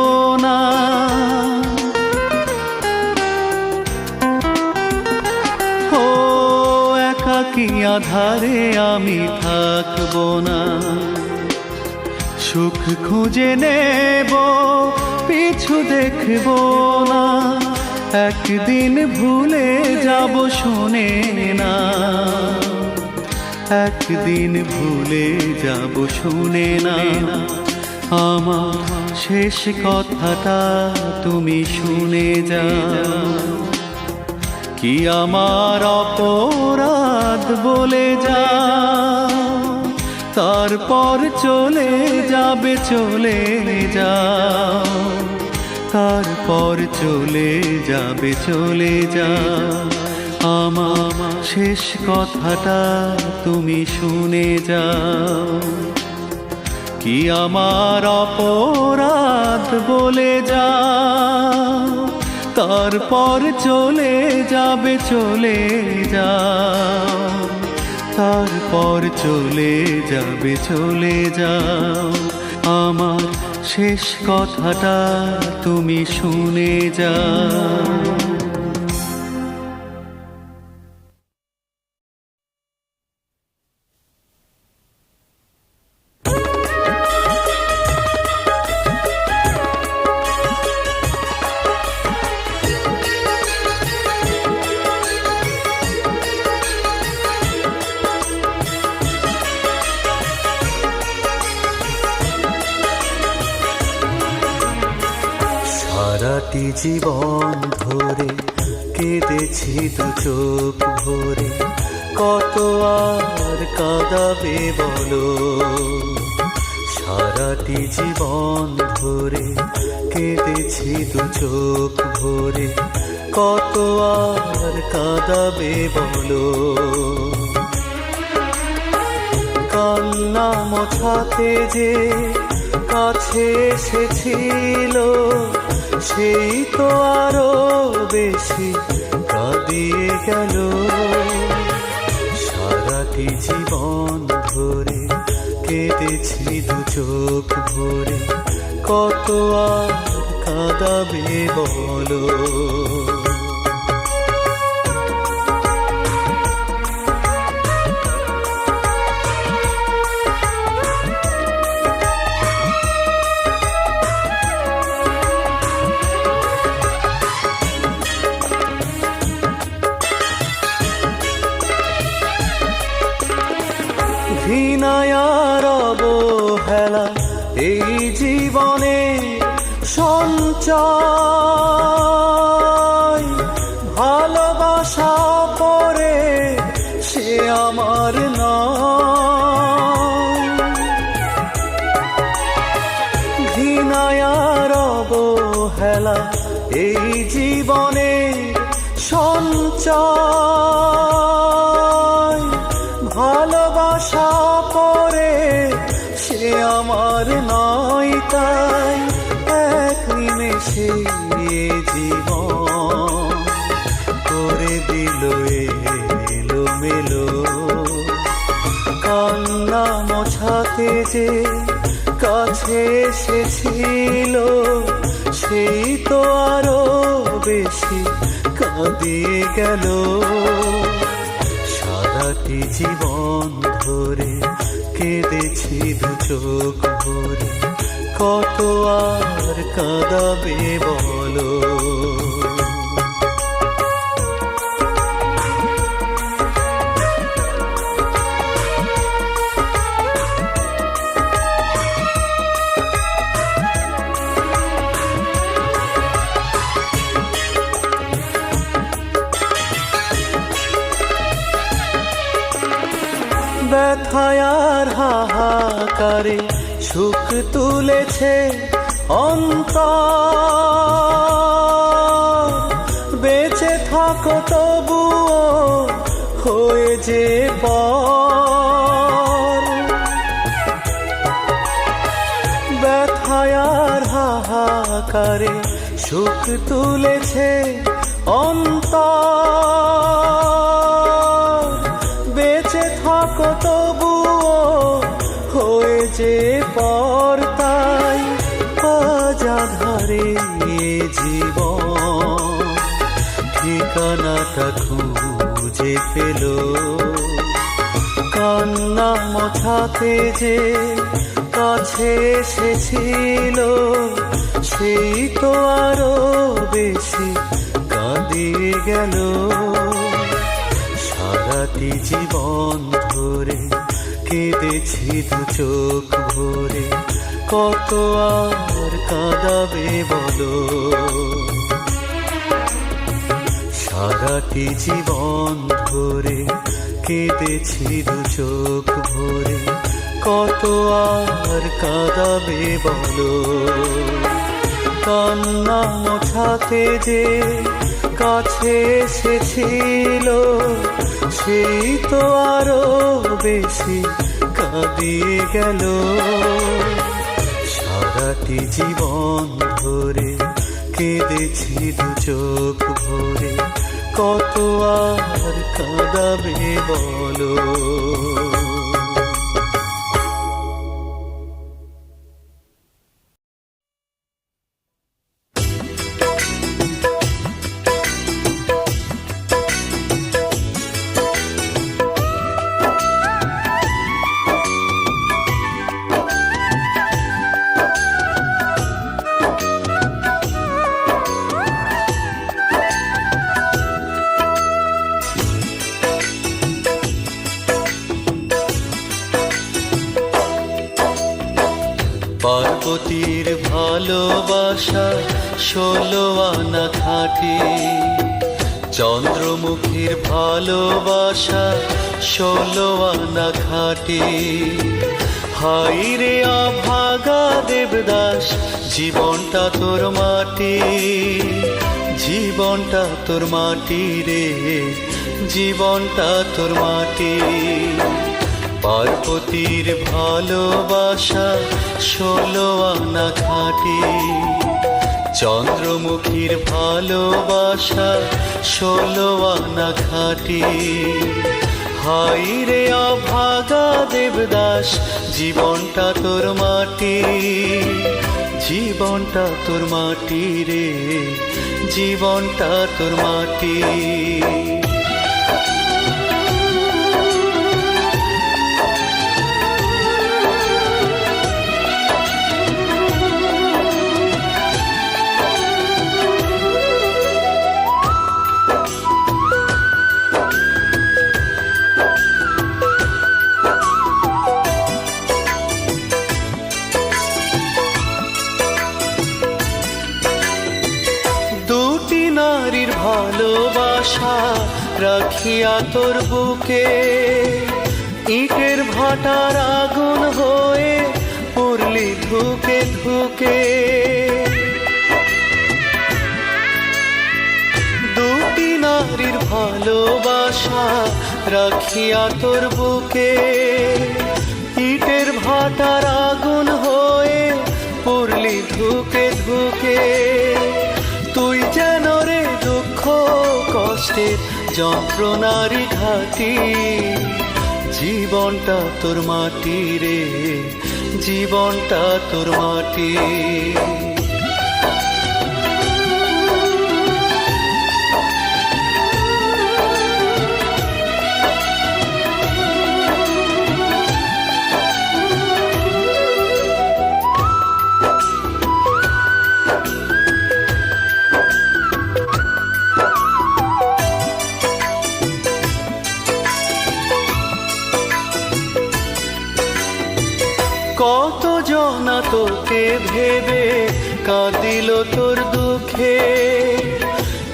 না। ও একাকী আধারে আমি থাকবো না, সুখ খুঁজে নেব, পিছু দেখবো না। একদিন ভুলে যাব শুনে না, একদিন ভুলে যাব শুনে না। আমার শেষ কথাটা তুমি শুনে যা। কি আমার অপরাধ বলে যা, তারপর চলে যাবে, চলে যা। তারপর চলে যাবে, চলে যা। আমার শেষ কথাটা তুমি শুনে যা। কি আমার অপরাধ বলে যা, তারপর চলে যাবে, চলে যা। তারপর চলে যাবে, চলে যা। আমার শেষ কথাটা তুমি শুনে যা। সারাটি জীবন ধরে কেঁদেছি দু চোখ ভরে, কত আর কাঁদাবে বলো। সারাটি জীবন ধরে কেঁদেছি দু চোখ ভরে, কত আর কাঁদাবে বলো। কান্না মোছাতে যে কাছে এসেছিল, সেই তো আরো বেশি কাঁদিয়ে গেল। সারাটি জীবন ধরে কেঁদেছি দু চোখ ভরে, কত আর কাঁদাবে বলো। ঘৃণায় আর অবহেলা এই জীবনে সঞ্চয় ভালোবাসা পরে সে আমার নয়, ঘৃণায় আর অবহেলা এই জীবনে সঞ্চয় ভালোবাসা পরে সে আমার নয়। তাই এক নিমেষে জীবন করে দিল এলোমেলো, কান্না মোছাতে যে কাছে এসেছিল সেই তো আরো বেশি কাঁদিয়ে গেল। সারাটি জীবন ধরে কেঁদেছি দু চোখ ভরে, কত আর কাঁদাবে বলো। ব্যথায় আর হাহাকারে সুখ তুলেছে অন্তর, বেঁচে থাকো তবুও হয়ে যে পর। ব্যথায় আর হাহাকারে সুখ তুলেছে অন্তর, বেঁচে থাকো তবুও হয়ে যে পর। তাই আজ আধারে জীবন ঠিকানাটা খুঁজে পেল, কান্না মোছাতে যে কাছে এসেছিল সেই তো আরো বেশি কাঁদিয়ে গেল। সারাটি জীবন ধরে কেঁদেছি দু চোখ ভরে, কত আর কাঁদাবে বলো। সারাটি জীবন ধরে কেঁদেছি দু চোখ ভরে, কত আর কাঁদাবে বলো। কান্না মোছাতে যে কাছে এসেছিল সেই তো আরো বেশি কাঁদিয়ে গেল। সারাটি জীবন ধরে কেঁদেছি দু চোখ ভরে, কত আর কাঁদাবে বলো। পার্বতীর ভালোবাসা 16 আনা খাঁটি, চন্দ্রমুখীর ভালোবাসা 16 আনা খাঁটি। হাই রে অভাগা দেবদাস, জীবনটা তোর মাটি, জীবনটা তোর মাটি রে, জীবনটা তোর মাটি। পার্বতীর ভালোবাসা 16 আনা খাঁটি, চন্দ্রমুখীর ভালোবাসা 16 আনা খাঁটি। হাই রে অভাগা দেবদাস, জীবনটা তোর মাটি, জীবনটা তোর মাটি রে, জীবনটা তোর মাটি। তোর বুকে, ইটের ভাটার আগুন হয়ে পড়লি ধুকে ধুকে। দুটি নারীর ভালোবাসা রাখিয়া তোর বুকে, ইটের ভাটার আগুন হয়ে পড়লি ধুকে ধুকে। তুই যেন রে দুঃখ কষ্টের যন্ত্রণারি ঘাটি, জীবনটা তোর মাটি রে, জীবনটা তোর মাটি। কত জনা তোকে ভেবে কাঁদিল তোর দুঃখে,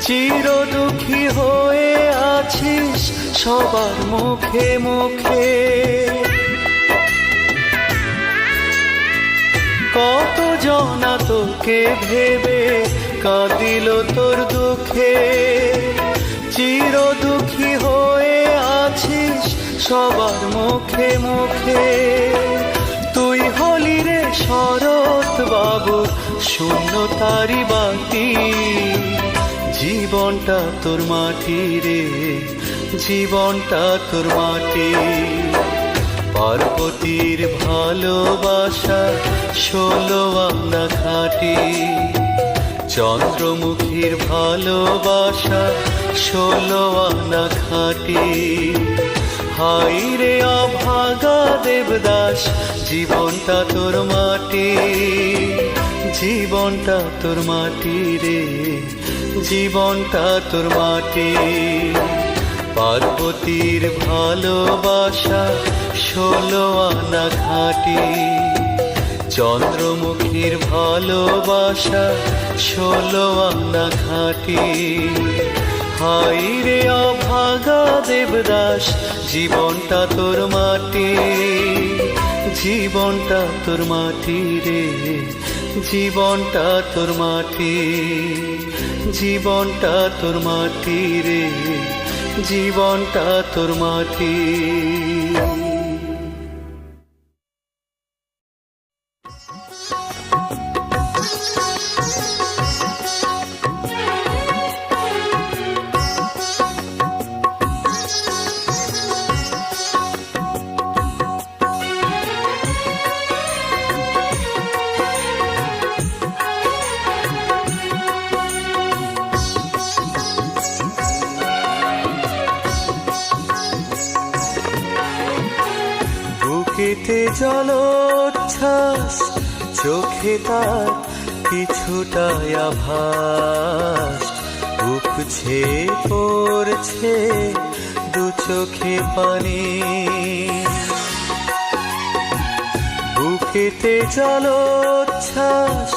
চির দুঃখী হয়ে আছিস সবার মুখে মুখে। কত জনা তোকে ভেবে কাঁদিল তোর দুঃখে, চির দুঃখী হয়ে আছিস সবার মুখে মুখে। তুই হলি রে শরৎ বাবুর শূন্যতারি বাতি, জীবনটা তোর মাটি রে, জীবনটা তোর মাটি। পার্বতীর ভালোবাসা 16 আনা খাটি, চন্দ্রমুখীর ভালোবাসা 16 আনা খাটি। হাই রে অভাগা দেবদাস, জীবনটা তোর মাটি, জীবনটা তোর মাটি রে, জীবনটা তোর মাটি। পার্বতীর ভালোবাসা 16 আনা খাটি, চন্দ্রমুখীর ভালোবাসা 16 আনা খাটি। হাই রে অভাগা দেবদাস, জীবনটা তোর মাটি, জীবনটা তোর মাটি রে, জীবনটা তোর মাটি, জীবনটা তোর মাটি রে, জীবনটা তোর মাটি। বুকেতে জলোচ্ছ্বাস, চোখে তার কিছুটা আভাস, উপছে পড়ছে দু চোখে পানি। বুকেতে জলোচ্ছ্বাস,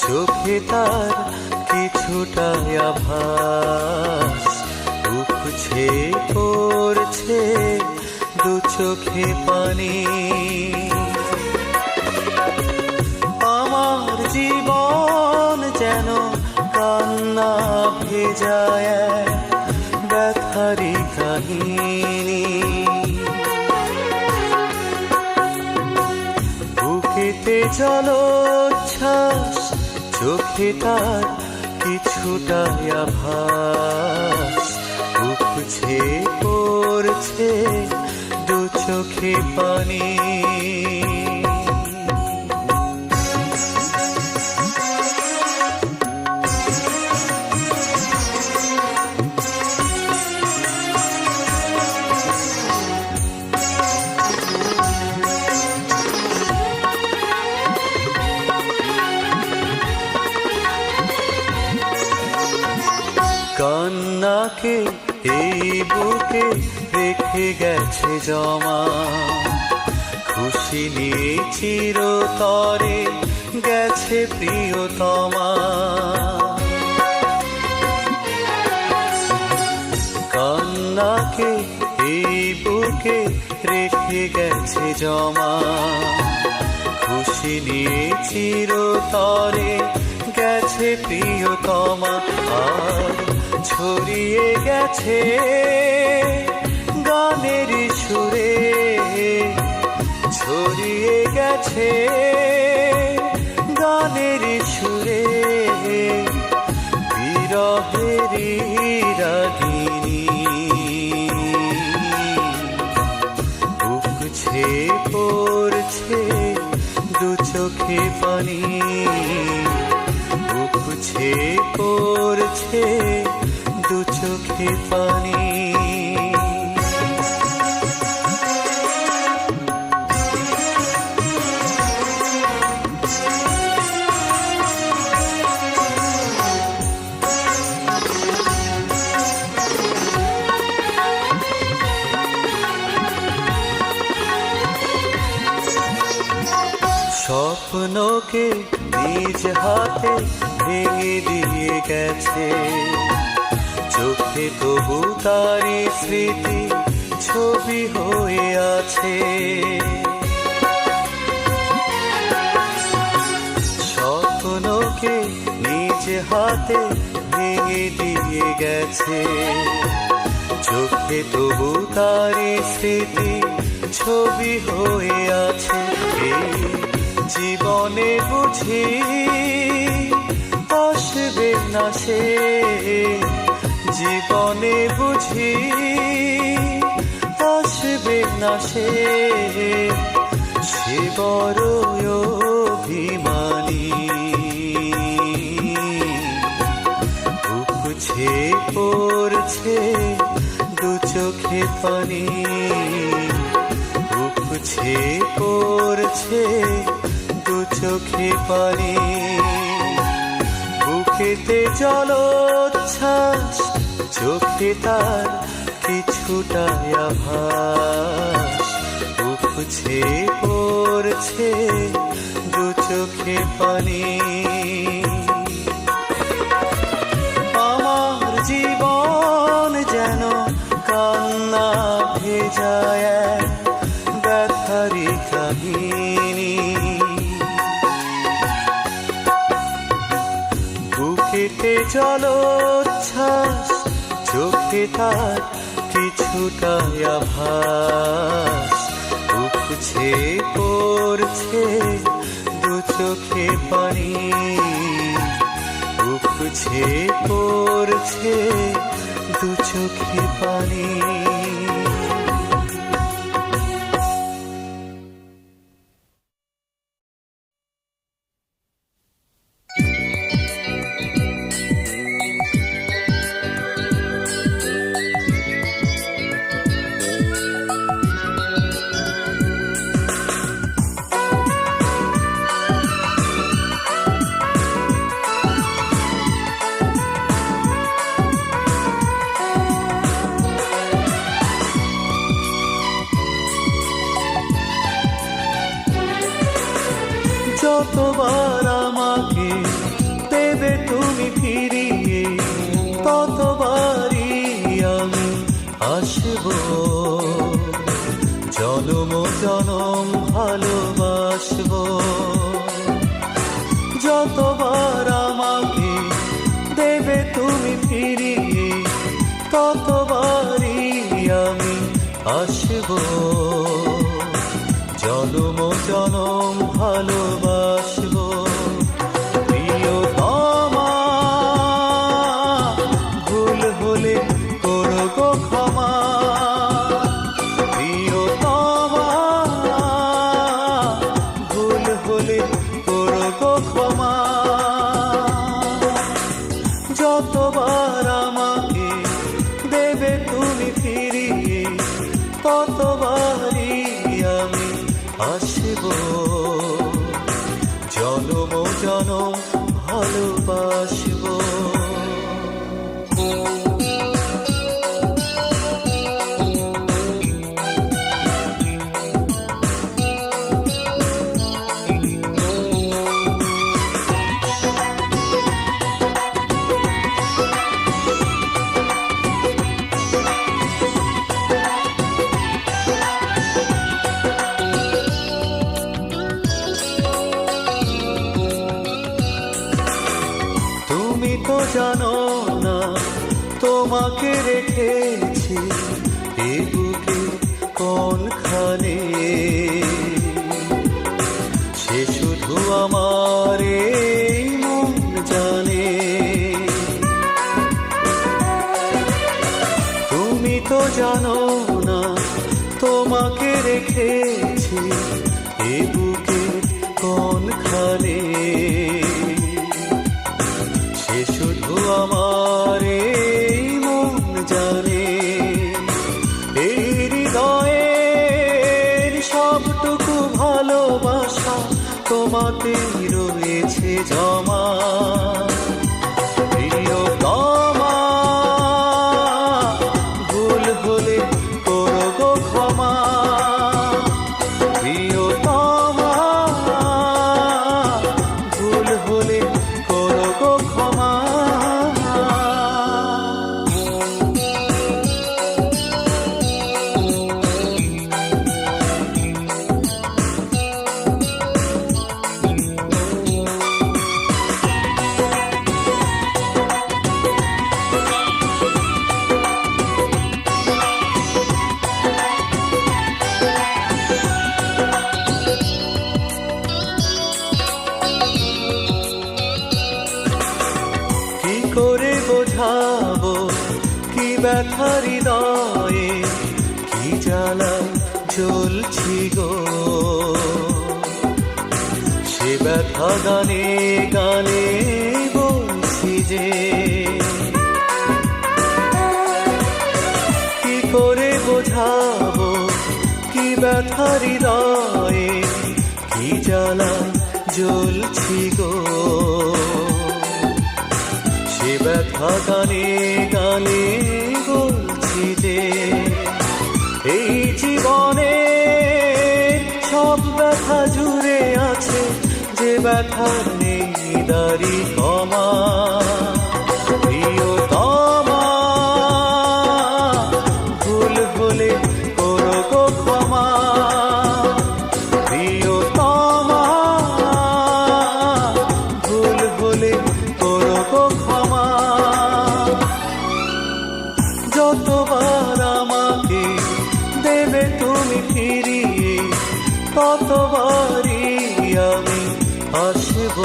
চোখে তার কিছুটা আভাস, উপছে পড়ছে দু চোখে পানি। আমার জীবন যেন কান্না ভেজায় ব্যথারি কাহিনী। বুকেতে জলোচ্ছ্বাস, চোখে তার কিছুটা আভাস, উপছে পড়ছে দু চোখে পানি। কান্নাকে এই বুকে রেখে গেছে জমা, খুশি নিয়ে চিরতরে গেছে প্রিয়তমা। কান্নাকে বুকে রেখে গেছে জমা। খুশি নিয়ে চিরতরে গেছে প্রিয়তমা, আর ছড়িয়ে গেছে গানের সুরে, ছড়িয়ে গেছে গানের সুরে। বিরহেরি রাগিনী উপছে পড়ছে দু চোখে পানি, উপছে পড়ছে দু চোখে পানি। স্বপ্নকে নিজ হাতে ভেঙে দিয়ে গেছে, চোখে তবু তারি স্মৃতি ছবি হয়ে আছে। স্বপ্নকে নিজ হাতে ভেঙে দিয়ে গেছে, চোখে তবু তারি স্মৃতি ছবি হয়ে আছে। এই জীবনে বুঝি আসবে না সে, জীবনে বুঝি আসবে না সে, সে বড় অভিমানী। উপছে পড়ছে দু চোখে পানি, উপছে পড়ছে দু চোখে পানি। বুকেতে জলোচ্ছ্বাস, চোখে তার কিছুটা আভাস, উপছে পড়ছে দু চোখে পানি। আমার জীবন যেন কান্না ভেজায় ব্যথারি কাহিনী, বুকেতে জলোচ্ছ্বাস, চোখে তার কিছুটা আভাস, উপছে পড়ছে দু চোখে পানি, উপছে পড়ছে দু চোখে পানি। যতবার আমাকে দেবে তুমি ফিরিয়ে, ততবারই আমি আসব। জনম জনম ভালোবাসব। যতবার আমাকে দেবে তুমি ফিরিয়ে, ততবারই আমি আসব। জনম জনম ভালোবাসব। প্রিয়তমা ভুল হলে করো গো ক্ষমা, প্রিয়তমা ভুল হলে করো গো ক্ষমা। যতবার আমাকে দেবে তুমি ফিরিয়ে, ততবারই আমি আসব। জনম জনম ভালোবাসব। জানো না তোমাকে রেখেছি এ বুকে কোনখানে, সে শুধু আমার এই মন জানে। তুমি তো জানো না তোমাকে রেখেছি এ বুকে কোনখানে, সে শুধু আমার এই মন জানে। এই হৃদয়ের সবটুকু ভালোবাসা তোমাতেই রয়েছে জমা। প্রিয়তমা, ভুল হলে করো গো ক্ষমা। প্রিয়তমা, ভুল হলে করো গো ক্ষমা। কি করে বোঝাবো কি ব্যথা হৃদয়ে, কি জ্বালায় জ্বলছি গো। সে ব্যথা গানে গানে বলছি যে, কি করে বোঝাবো কি ব্যথা হৃদয়ে, কি জ্বালায় জ্বলছি গো। সে ব্যথা গানে গানে বলছি যে, এই জীবনে সব ব্যথা জুড়ে আছে যে ব্যথার নেই দাড়ি কমা। প্রিয়তমা, ভুল হলে করো গো ক্ষমা। প্রিয়তমা, ভুল হলে করো গো ক্ষমা। যতবার আমাকে দেবে তুমি ফিরিয়ে, ততবারই আমি আসব।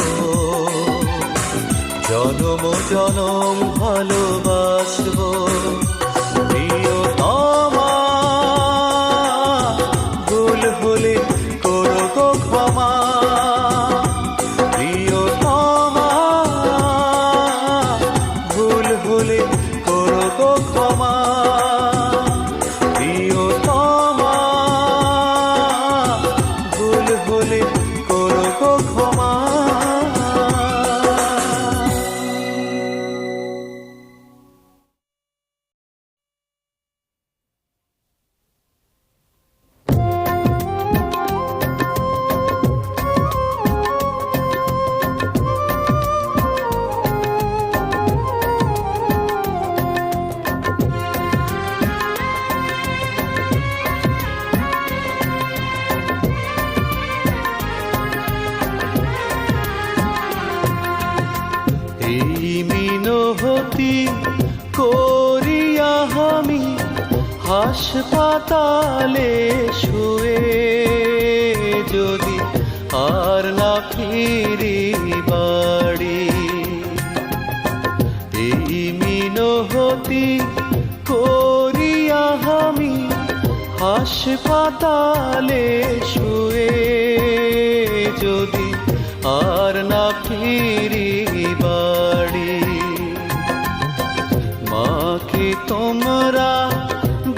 জনম জনম ভালোবাসব। প্রিয়তমা, ভুল হলে করো গো ক্ষমা। প্রিয়তমা, ভুল হলে করো গো ক্ষমা। প্রিয়তমা, ভুল হলে করো গো ক্ষমা। এই মিনতি করিয়া আমি হাসপাতালে শুয়ে, যদি আর না ফিরি বাড়ি। এই মিনতি করিয়া আমি হাসপাতালে শুয়ে, যদি আর না ফিরি বাড়ি। মাকে তোমরা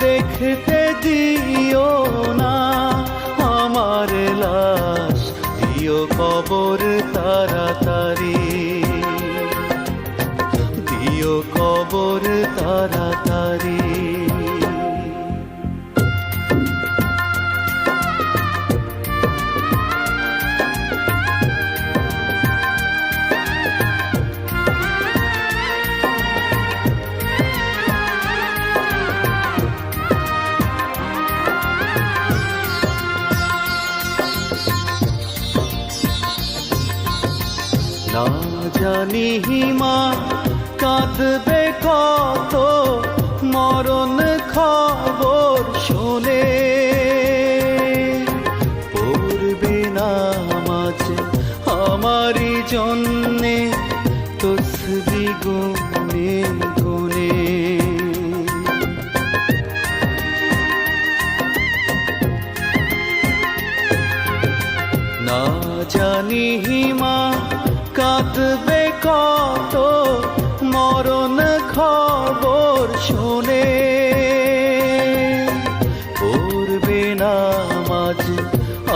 দেখতে দিও না, আমার লাশ দিও কবর তাড়াতাড়ি। দিও কবর তাড়াতাড়ি। না জানি মা কাঁদবে কত মরণ খবর শুনে, পড়বে নামাজ আমারই জন্যে তসবি গুনে গুনে। না জানি মা কাঁদবে কত মরণ খবর শুনে, পড়বে নামাজ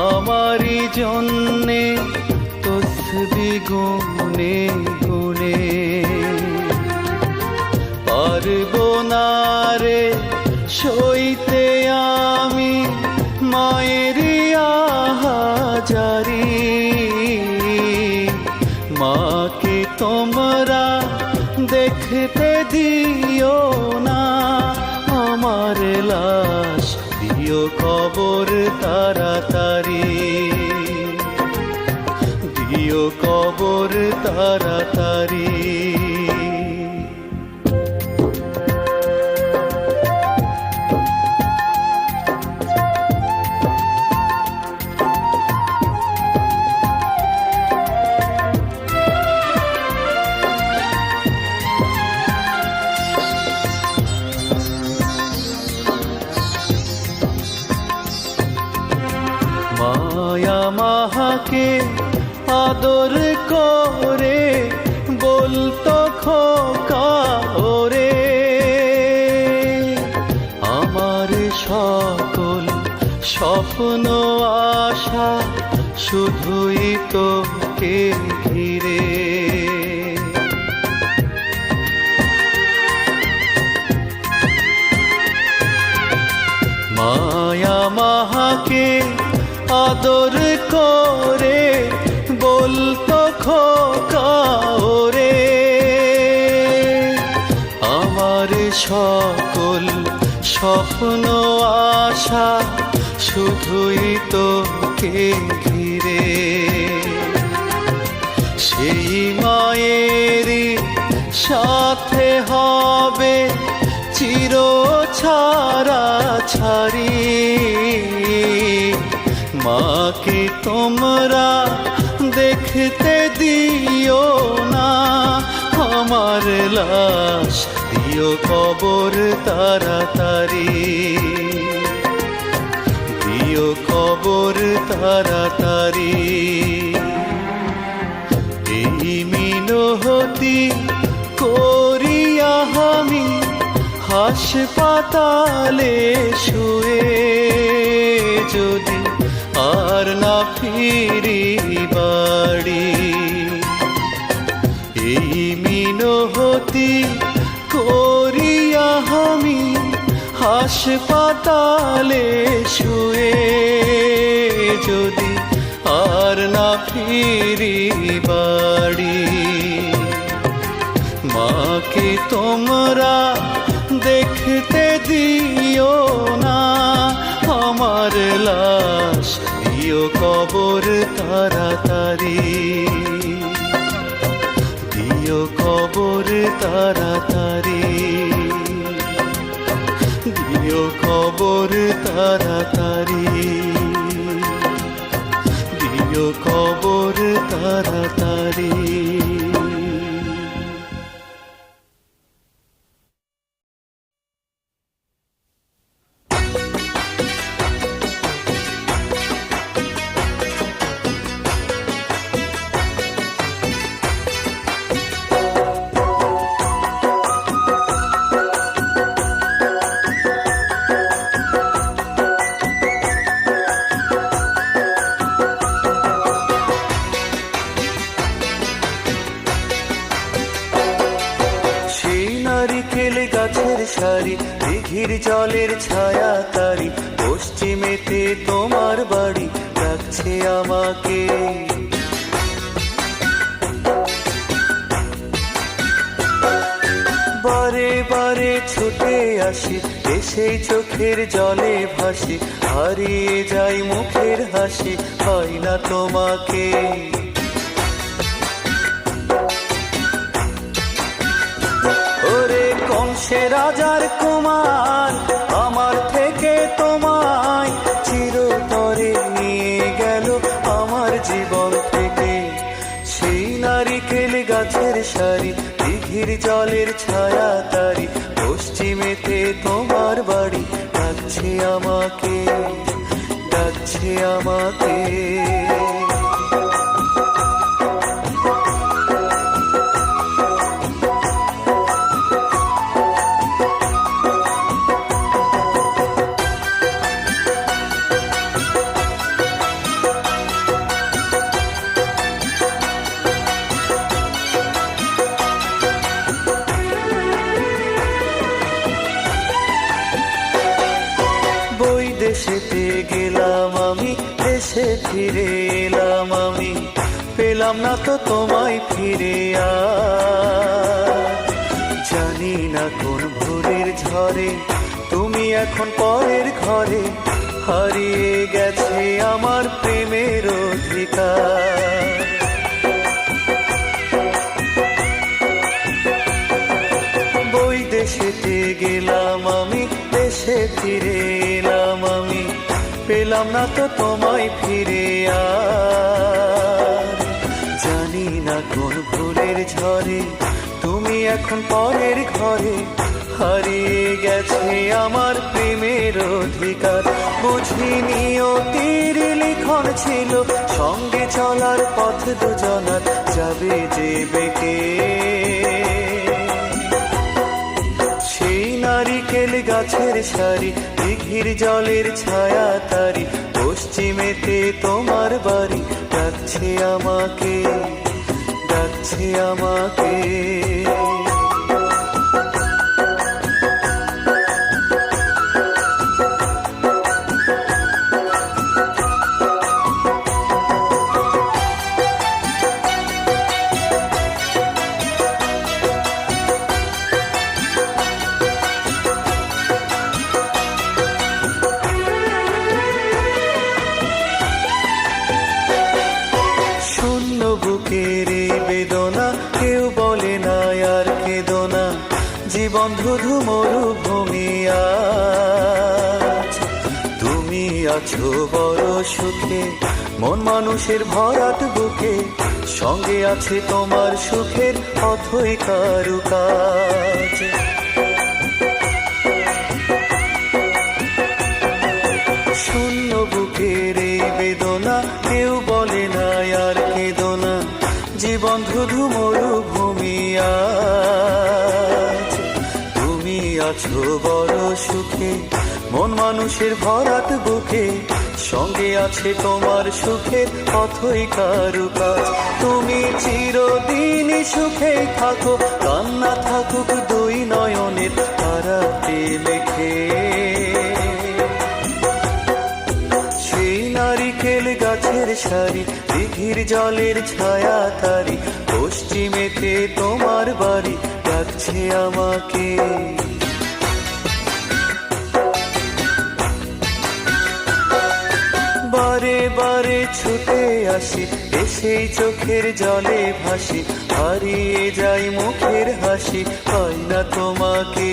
আমারই জন্যে তসবি গুনে গুনে। পারবো না রে সইতে আমি মায়ের আহাজারি, মাকে তোমরা দেখতে দিও না, আমার লাশ দিও কবর তাড়াতাড়ি, দিও কবর তাড়াতাড়ি। মায়া মাহাকে আদর করে বলতো খোকা ওরে, আমার সকল স্বপ্ন আশা শুধুই তোকে ঘিরে। মায়া মাহাকে আদর করে বলতো খোকা ওরে, আমার সকল স্বপ্ন আশা শুধুই তোকে ঘিরে। সেই মায়েরই সাথে হবে চির ছাড়া ছাড়ি, মাকে তোমরা দেখতে দিও না, আমার লাশ দিও কবর তাড়াতাড়ি, দিও কবর তাড়াতাড়ি। এই মিনতি করিয়া আমি হাসপাতালে শুয়ে যদি আর না ফিরি বাড়ি, এই মিনতি করিয়া আমি হাসপাতালে শুয়ে যদি আর না ফিরি বাড়ি, মাকে তোমরা দেখতে দিও না, আমার লাশ দিও কবর তাড়াতাড়ি, দিও কবর তাড়াতাড়ি, দিও কবর তাড়াতাড়ি, দিও কবর তাড়াতাড়ি। গাছের সারি দিঘির জলের ছায়া তারি, পশ্চিমেতে তোমার বাড়ি ডাকছে আমাকে। বারে বারে ছুটে আসি, এসেই চোখের জলে ভাসি, হারিয়ে যাই মুখের হাসি, পাই না তোমাকে। কংসে রাজার কুমার আমার থেকে তোমায় চিরতরে নিয়ে গেল আমার জীবন থেকে। সেই নারিকেল গাছের সারি, দিঘির জলের ছায়া তারি, পশ্চিমেতে তোমার বাড়ি ডাকছে আমাকে, ডাকছে আমাকে। দেশেতে গেলাম আমি, দেশে ফিরে এলাম আমি, পেলাম না তো তোমায় ফিরে আর। জানি না কোন ভোরের ঝড়ে তুমি এখন পরের ঘরে, হারিয়ে গেছে আমার প্রেমের অধিকার। দেশেতে গেলাম আমি, দেশে ফিরে এলাম আমি, পেলাম না তো তোমায় ফিরে আর। জানি না কোন ভোরের ঝড়ে তুমি এখন পরের ঘরে, হারিয়ে গেছে আমার প্রেমের অধিকার। বুঝিনি অতির লিখন ছিল সঙ্গে চলার পথ দুজনার, যাবে যে বেঁকে। নারিকেল গাছের সারি, দিঘির জলের ছায়া তারি, পশ্চিমেতে তোমার বাড়ি ডাকছে আমাকে, ডাকছে আমাকে। বুকের এই বেদনা কেউ বলে না আর কেদনা, জীবন ধুধু মরুভূমি আজ। তুমি আছো বড় সুখে, মন মানুষের ভরাট বুকে, সঙ্গে আছে তোমার সুখের অথই কারুকাজ। শূন্য বুকের এই বেদনা কেউ বলে না আর কেদনা, জীবন ধুধু মরুভূমি আজ। তুমি আছো বড় সুখে, মন মানুষের ভরাট বুকে, সঙ্গে আছে তোমার সুখের অথই কারুকাজ। তুমি চিরদিন সুখে থাকো, কান্না থাকুক দুই নয়নের তারাতে লেখে। নারিকেল গাছের সারি, দিঘির জলের ছায়া তারি, পশ্চিমেতে তোমার বাড়ি ডাকছে আমাকে। বারে বারে ছুটে আসি, এসেই চোখের জলে ভাসি, হারিয়ে যাই মুখের হাসি, পাই না তোমাকে।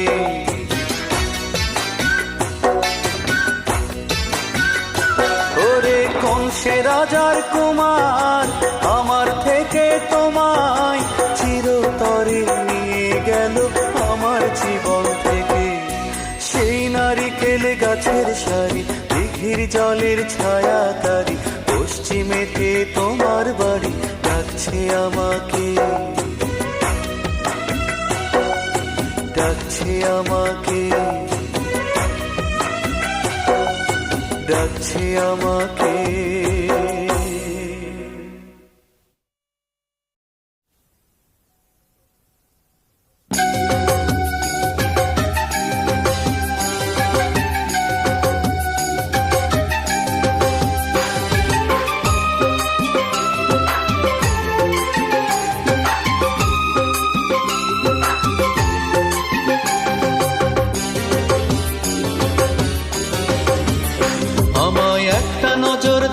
কংসে রাজার কুমার আমার থেকে তোমায় চিরতরে নিয়ে গেল আমার জীবন থেকে। সেই নারিকেল গাছের সারি, দিঘির জলের ছায়া তারি, পশ্চিমেতে তোমার বাড়ি ডাকছে আমাকে, ডাকছে আমাকে, ডাকছে আমাকে।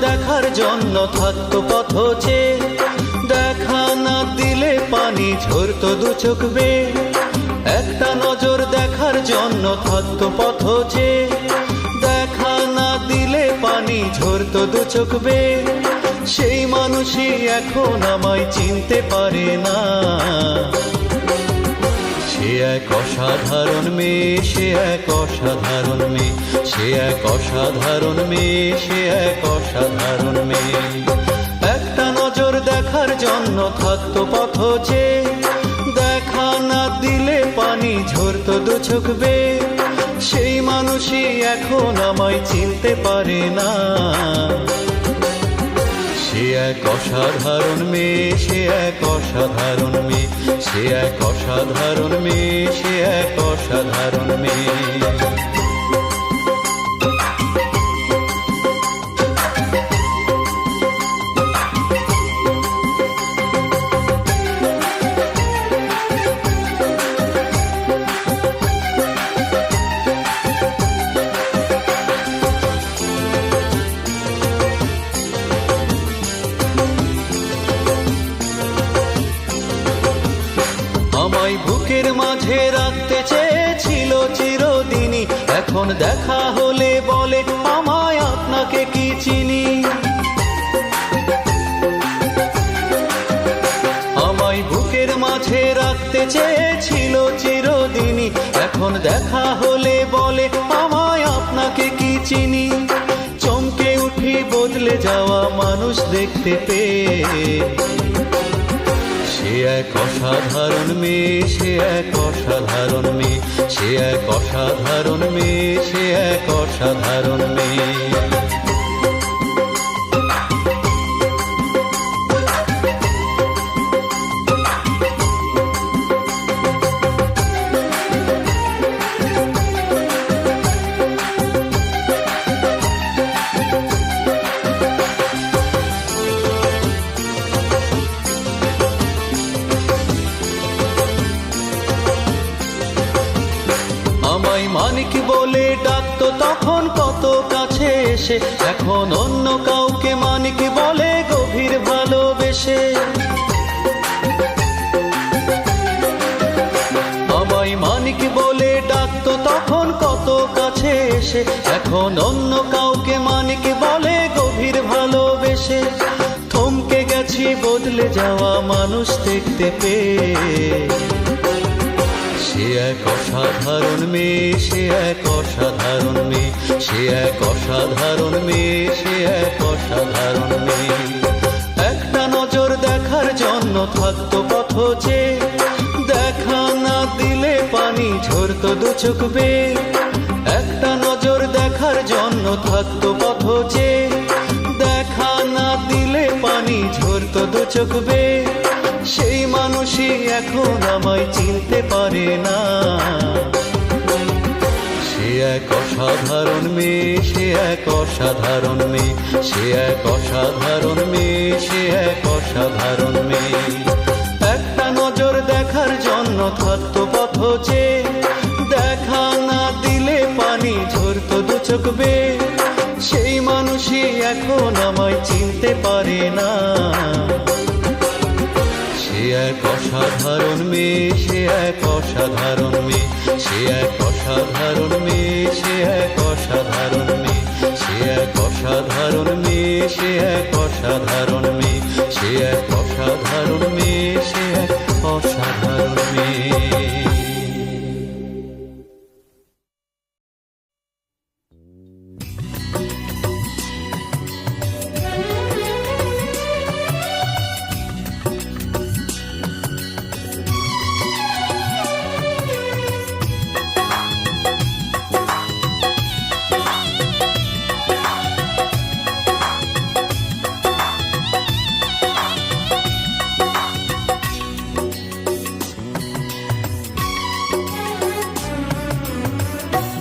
দেখার জন্য থাকতো পথ চেয়ে, দেখা না দিলে পানি ঝরতো দু চোখ বেয়ে। একটা নজর দেখা দেখার জন্য থাকতো পথ যে, দেখা না দিলে পানি ঝরতো দু চোখ বেয়ে। সেই মানুষই এখন আমায় চিনতে পারে না। সে এক অসাধারণ মেয়ে, সে এক অসাধারণ মেয়ে, সে এক অসাধারণ মেয়ে, সে এক অসাধারণ মেয়ে। একটা নজর দেখার জন্য থাকতো পথ যে, দেখা না দিলে পানি ঝরতো দু চোখ বেয়ে। সেই মানুষই এখন আমায় চিনতে পারে না। সে এক অসাধারণ মেয়ে, সে এক অসাধারণ মেয়ে, সে এক অসাধারণ মেয়ে, সে এক অসাধারণ মেয়ে। আমায় বুকের মাঝে রাখতে চেয়েছিল চিরদিনই, এখন দেখা হলে বলে আমায় আপনাকে কি চিনি। আমায় বুকের মাঝে রাখতে চেয়েছিল চিরদিনই, এখন দেখা হলে বলে আমায় আপনাকে কি চিনি। চমকে উঠি বদলে যাওয়া মানুষ দেখতে পেয়ে। সে এক অসাধারণ মেয়ে, সে এক অসাধারণ মেয়ে, সে এক অসাধারণ মেয়ে, সে এক অসাধারণ মেয়ে। আমায় মানিক বলে ডাকতো তখন কত কাছে এসে, এখন অন্য কাউকে মানিক বলে গভীর ভালোবেসে। আমায় মানিক বলে ডাকতো তখন কত কাছে এসে, এখন অন্য কাউকে মানিক বলে গভীর ভালোবেসে। থমকে গেছি বদলে যাওয়া মানুষ দেখতে পেয়ে। সে এক অসাধারণ মেয়ে, সে এক অসাধারণ মেয়ে, সে এক অসাধারণ মেয়ে, সে এক অসাধারণ মেয়ে। একটা নজর দেখার জন্য থাকতো পথ যে, দেখা না দিলে পানি ঝরতো দু চোখ বেয়ে। একটা নজর দেখার জন্য থাকতো পথ যে, দেখা না দিলে পানি ঝরতো দু চোখ বেয়ে। সেই মানুষই এখন আমায় চিনতে পারে না। সে এক অসাধারণ মেয়ে, সে এক অসাধারণ মেয়ে, সে এক অসাধারণ মেয়ে, সে এক অসাধারণ মেয়ে। একটা নজর দেখার জন্য থাকতো পথ যে, দেখা না দিলে পানি ঝরতো দু চোখ বেয়ে। সেই মানুষই এখন আমায় চিনতে পারে না। সে এক অসাধারণ মেয়ে, সে এক অসাধারণ মেয়ে, সে এক অসাধারণ মেয়ে, সে এক অসাধারণ মেয়ে, সে এক অসাধারণ মেয়ে, সে এক অসাধারণ মেয়ে, সে এক অসাধারণ মেয়ে, সে এক অসাধারণ মেয়ে।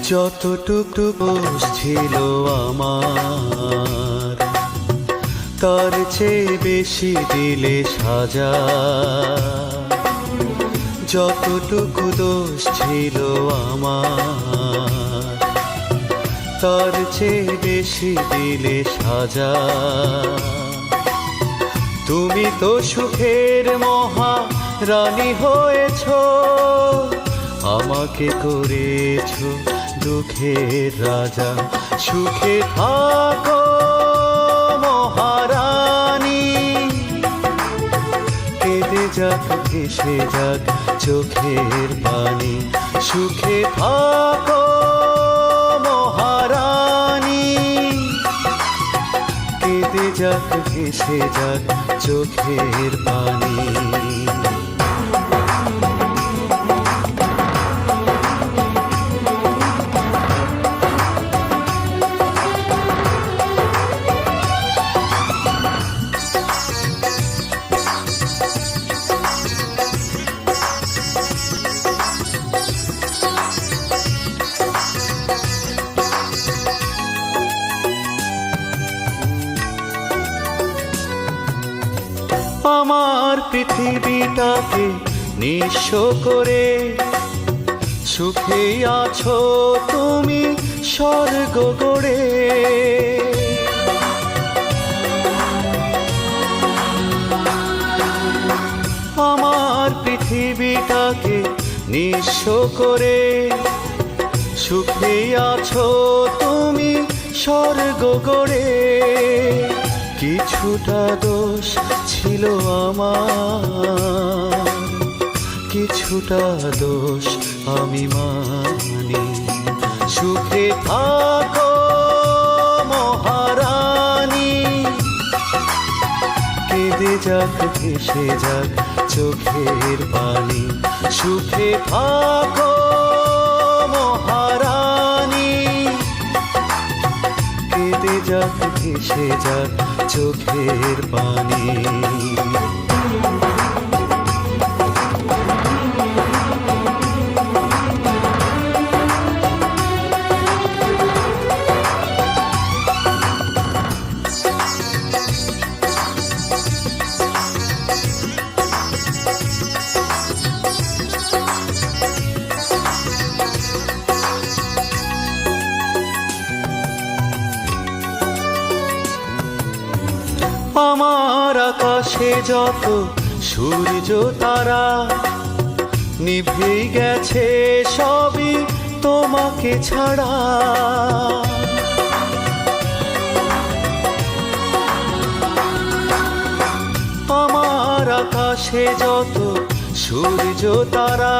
যতটুকু দোষ ছিল আমার, তার চেয়ে বেশি দিলে সাজা। যতটুকু দোষ ছিল আমার, তার চেয়ে বেশি দিলে সাজা। তুমি তো সুখের মহা রানী হয়েছ, আমাকে করেছো দুঃখের রাজা। সুখে থাকো মহারানী, কেঁদে যাক ভেসে যাক চোখের পানি। সুখে থাকো মহারানী, কেঁদে যাক ভেসে যাক চোখের পানি। আমার পৃথিবীটাকে নিঃস্ব করে সুখে আছো তুমি স্বর্গ গড়ে। আমার পৃথিবীটাকে নিঃস্ব করে সুখে আছো তুমি স্বর্গ গড়ে। কিছুটা দোষ ছিল আমার, কিছুটা দোষ আমি মানি। সুখে থাকো মহারানী, কেঁদে যাক ভেসে যাক চোখের পানি। সুখে থাকো মহারানী, কেঁদে যাক ভেসে যাক চোখের পানি। আমার আকাশে যত সূর্য তারা নিভে গেছে সবই তোমাকে ছাড়া। আমার আকাশে যত সূর্য তারা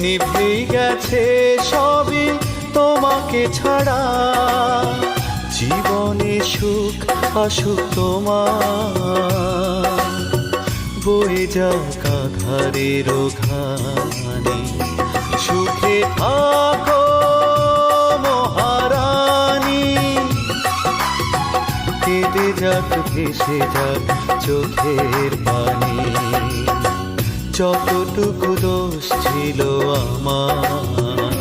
নিভে গেছে সবই তোমাকে ছাড়া। জীবনে সুখ আসুক তোমার, বয়ে যাক আধারের ঘানি। সুখে থাকো মহারানী, কেঁদে যাক ভেসে যাক চোখের পানি। যতটুকু দোষ ছিল আমার,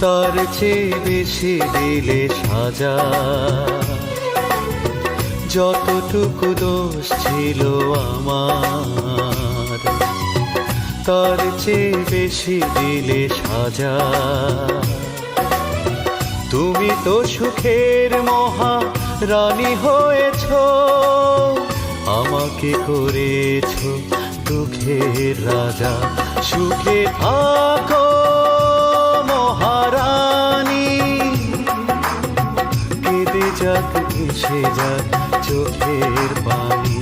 তার চেয়ে বেশি দিলে সাজা। যতটুকু দোষ ছিল আমার, তার চেয়ে বেশি দিলে সাজা। তুমি তো সুখের মহারানী হয়েছ, আমাকে করেছ দুঃখের রাজা। সুখে থাকো মহারানী, কেঁদে যাক ভেসে যাক চোখের পানি।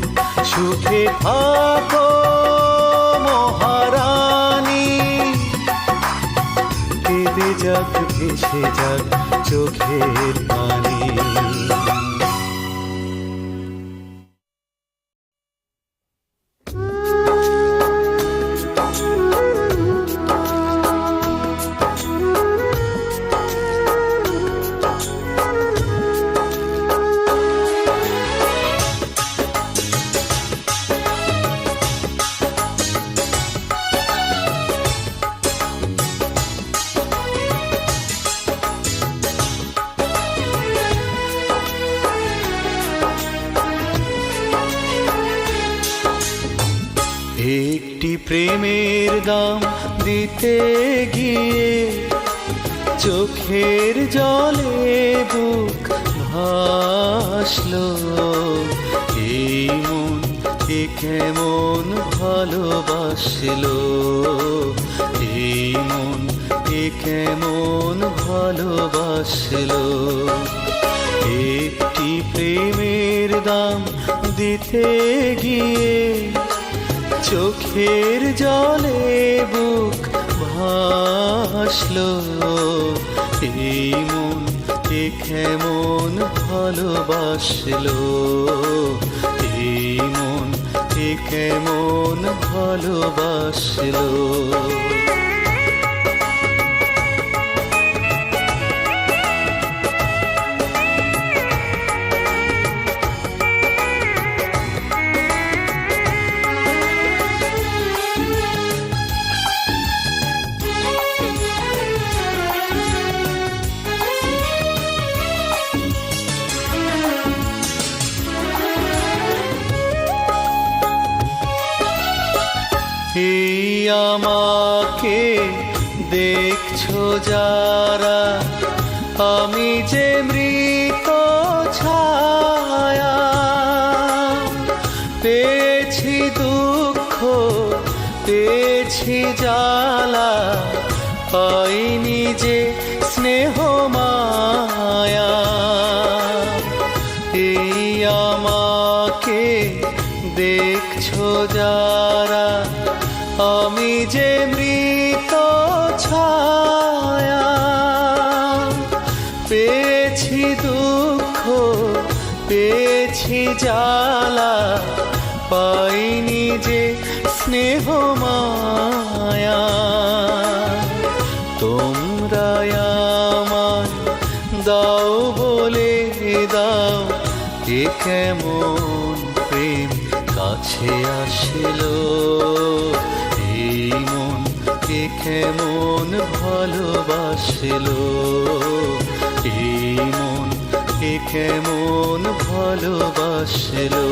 সুখে থাকো মহারানী, কেঁদে যাক ভেসে যাক চোখের পানি। একটি প্রেমের দাম দিতে গিয়ে চোখের জলে বুক ভাসলো। এই মন কেমন ভালোবাসলো এই মন, এ কেমন ভালোবাসলো। একটি প্রেমের দাম দিতে গিয়ে চোখের জলে বুক ভাসলো। এই মন, এ কেমন ভালোবাসলো এই মন, এ কেমন ভালোবাসলো। এই আমাকে দেখছো যারা, আমি যে মৃত ছায়া। পেয়েছি দুঃখ, পেয়েছি জ্বালা, পাইনি যে স্নেহ মায়া। এই আমাকে দেখছো যারা, আমি যে মৃত ছায়া। পেয়েছি দুঃখ, পেয়েছি জ্বালা, পাইনি যে স্নেহ মায়া। তোমরা আমায় দাও বলে দাও, এ কেমন প্রেম কাছে আসলো। এই মন, এ কেমন ভালোবাসলো এই মন, এ কেমন ভালোবাসলো।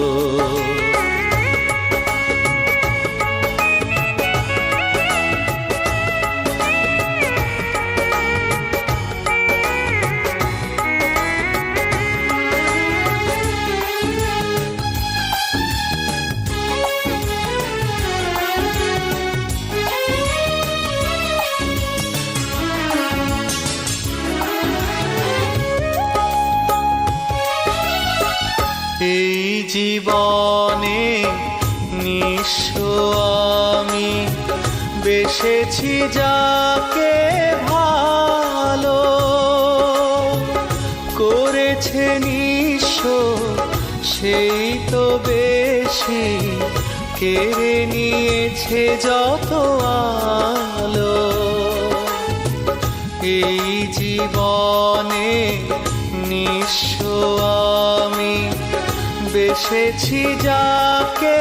এই জীবনে নিঃস্ব আমি, বেসেছি যাকে ভালো। করেছে নিঃস্ব সেই তো বেশি, কেড়ে নিয়েছে যত আলো। এই জীবনে নিঃস্ব আমি, বেসেছি যাকে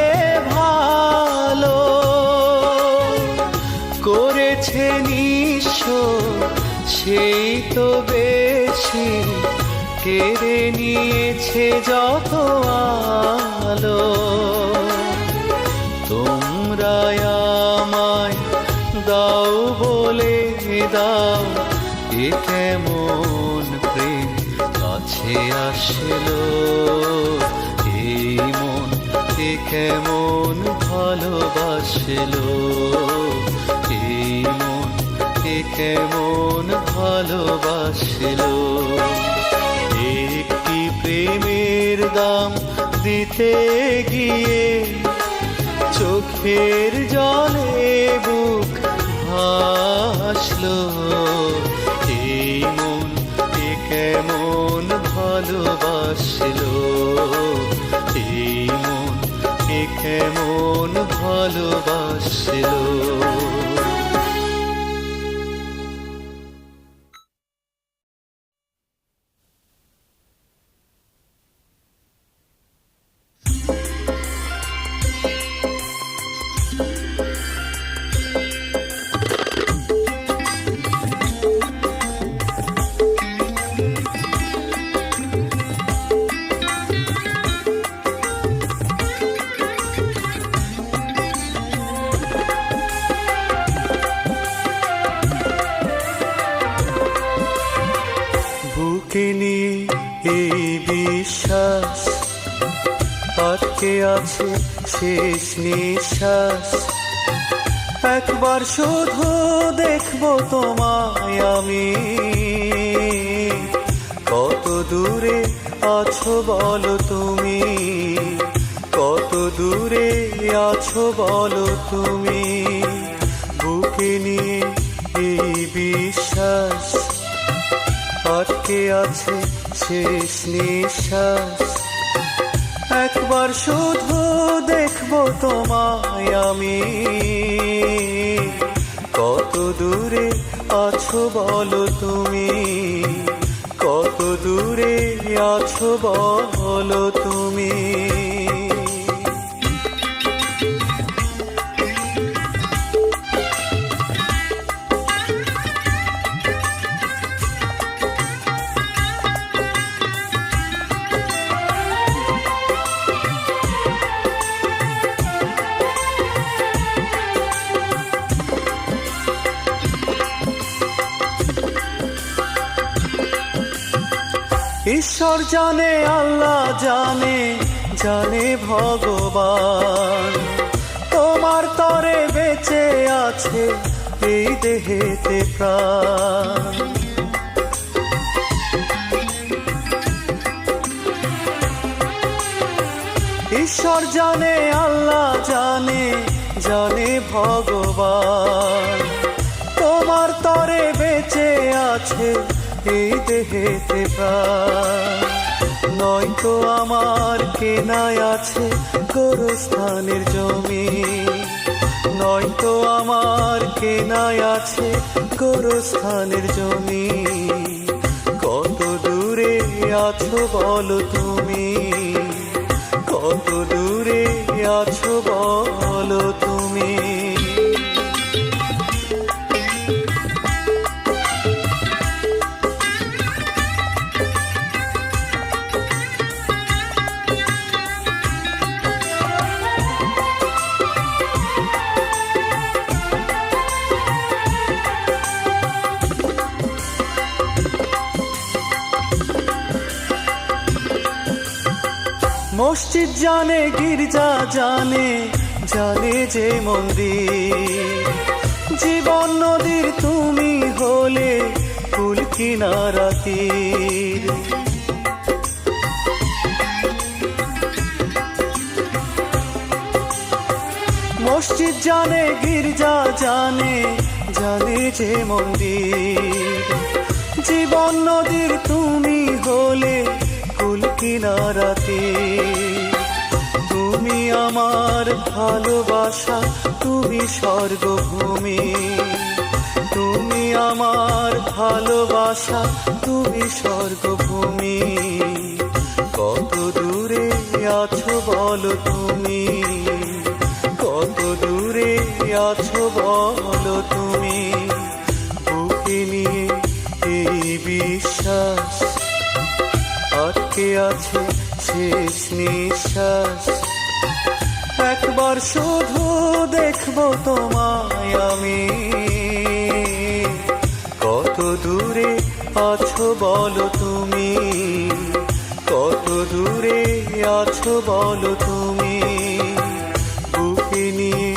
ভালো। করেছে নিঃস্ব সেই তো বেশি, কেড়ে নিয়েছে যত আলো। তোমরা আমায় দাও বলে দাও, এ কেমন প্রেম কাছে আসলো। এই মন, এ কেমন ভালোবাসলো এই মন, এ কেমন ভালোবাসলো। একটি প্রেমের দাম দিতে গিয়ে চোখের জলে বুক ভাসলো। এই মন, এ কেমন ভালোবাসলো এই মন, এ কেমন ভালোবাসলো। আটকে আছে শেষ নিঃশ্বাস। একবার শুধু দেখবো তোমায় আমি, কত দূরে আছো বলো তুমি, কত দূরে আছো বলো তুমি। বুকে নিয়ে এই বিশ্বাস, আটকে আছে শেষ নিঃশ্বাস। একবার শুধু দেখবো তোমায় আমি, কত দূরে আছো বলো তুমি, কত দূরে আছো বলো তুমি। ঈশ্বর জানে, আল্লাহ জানে, জানে ভগবান, তোমার তরে বেঁচে আছে এই দেহেতে প্রাণ। ঈশ্বর জানে, আল্লাহ জানে, জানে ভগবান, তোমার তরে বেঁচে আছে এই দেহেতে প্রাণ। নয়তো আমার কেনায় আছে গোরস্থানের জমি, নয়তো আমার কেনায় আছে গোরস্থানের জমি। কত দূরে আছো বলো তুমি, কত দূরে আছো বলো তুমি। মসজিদ জানে, গির্জা জানে, জানে যে মন্দির। জীবন নদীর তুমি হলে কুল কিনারা তীর। মসজিদ জানে, গির্জা জানে, জানে যে মন্দির। জীবন নদীর তুমি হলে কুল কিনারাতে। তুমি আমার ভালোবাসা, তুমি স্বর্গভূমি। তুমি আমার ভালোবাসা, তুমি স্বর্গভূমি। কত দূরে আছো বলো তুমি, কত দূরে আছো বলো তুমি। বুকে নিয়ে এই বিশ্বাস, আটকে আছে শেষ নিঃশ্বাস। একবার শুধু দেখবো তোমায় আমি, কত দূরে আছো বলো তুমি, কত দূরে আছো বলো তুমি। বুকে নিয়ে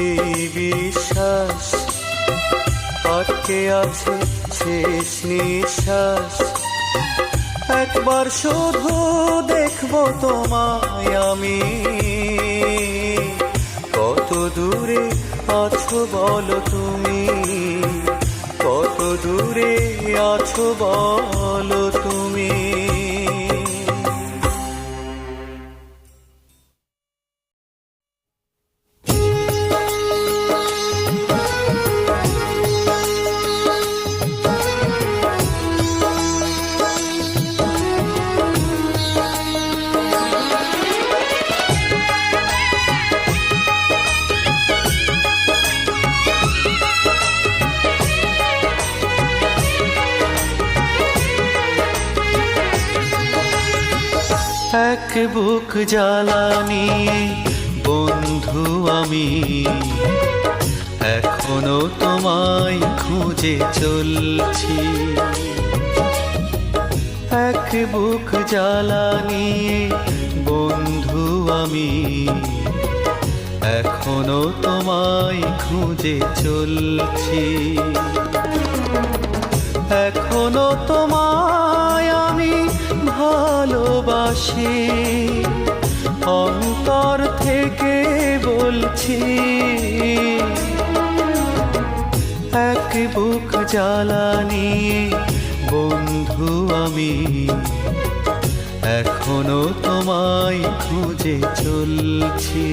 এই বিশ্বাস, আটকে আছে শেষ নিঃশ্বাস। একবার শুধু দেখবো তোমায় আমি, কত দূরে আছো বলো তুমি, কত দূরে আছো বলো তুমি। এক বুক জ্বালা নিয়ে বন্ধু আমি, এখনো তোমায় খুঁজে চলছি। এক বুক জ্বালা নিয়ে বন্ধু আমি এখনো তোমায় খুঁজে চলছি, এখনো তোমায় আমি ভালোবাসি, অন্তর থেকে বলছি। এক বুক জ্বালা নিয়ে বন্ধু আমি এখনো তোমায় খুঁজে চলছি।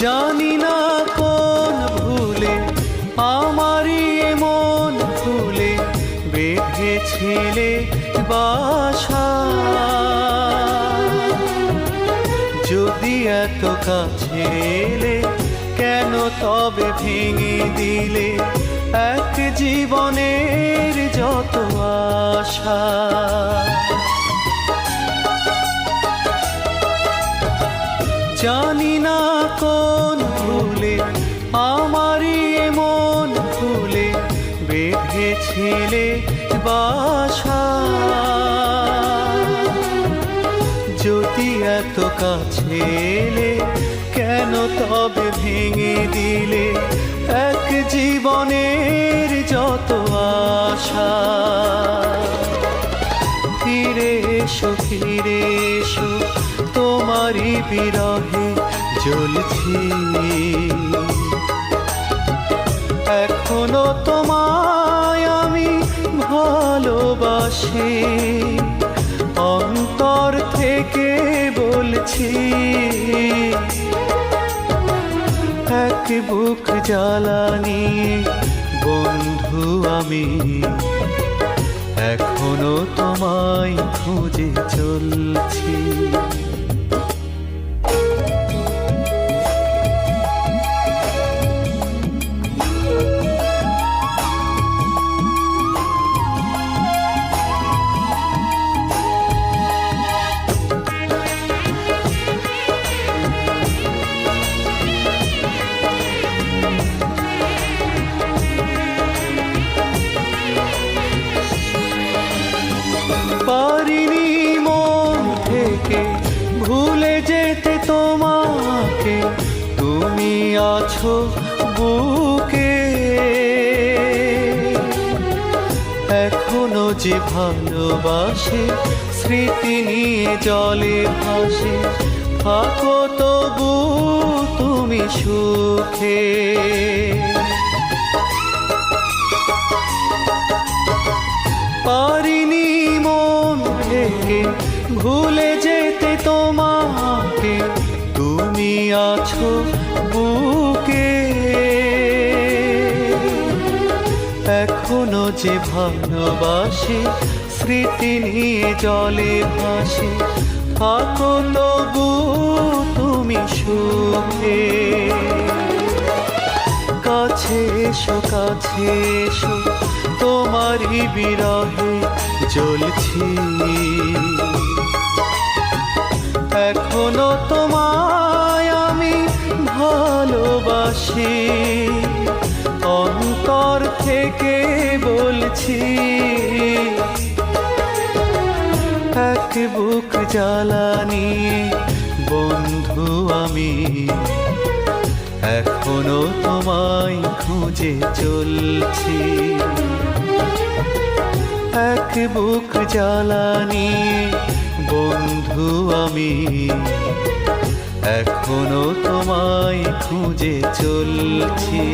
জানি না কোন ভুলে আমারই মন ভুলে বেঁধেছিলে বাসা, যদি এত কাছে এলে কেন তবে ভেঙে দিলে এক জীবনের যত আশা। জানি না কোন ভুলে আমারই মন ভুলে বেঁধেছিলে বাসা, যদি এত কাছে এলে কেন তবে ভেঙে দিলে এক জীবনের যত আশা। ফিরে এসো তোমারই বিরহে জ্বলছি, এখনো তোমায় আমি ভালোবাসি, অন্তর থেকে বলছি। এক বুক জ্বালা নিয়ে বন্ধু আমি এখনো তোমায় খুঁজে চলছি। পারিনি মন থেকে ভুলে যেতে তোমাকে, তুমি আছো বুকে, এখনো যে ভালোবাসে স্মৃতি নিয়ে জলে ভাসে, থাকো তবু তুমি সুখে। পারিনি মন থেকে ভুলে যেতে তোমাকে, তুমি আছো বুকে, এখনো যে ভালোবাসি স্মৃতি নিয়ে জলে ভাসে, থাকো তবু তুমি সুখে। কাছে এসো তোমারই বিরহে জ্বলছি, এখনো তোমায় আমি ভালোবাসি, অন্তর থেকে বলছি। এক বুক জ্বালা নিয়ে বন্ধু আমি এখনো তোমায় খুঁজে চলছি, এক বুক জ্বালা নিয়ে বন্ধু আমি এখনো তোমায় খুঁজে চলছি,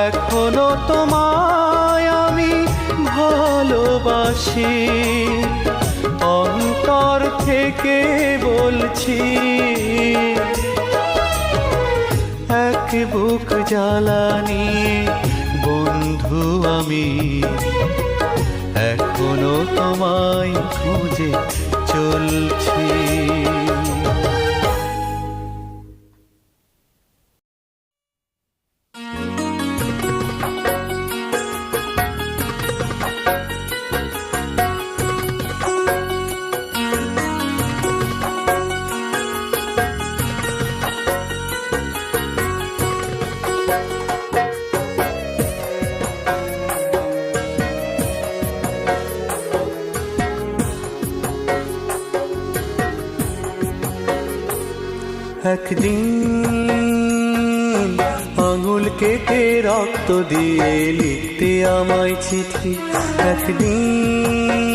এখনো তোমায় আমি ভালোবাসি, অন্তর থেকে বলছি। এক বুক জ্বালা নিয়ে বন্ধু আমি এখনো তোমায় খুঁজে চলছি। চলছি। একদিন আঙুল কেটে রক্ত দিয়ে লিখতে আমায় চিঠি, একদিন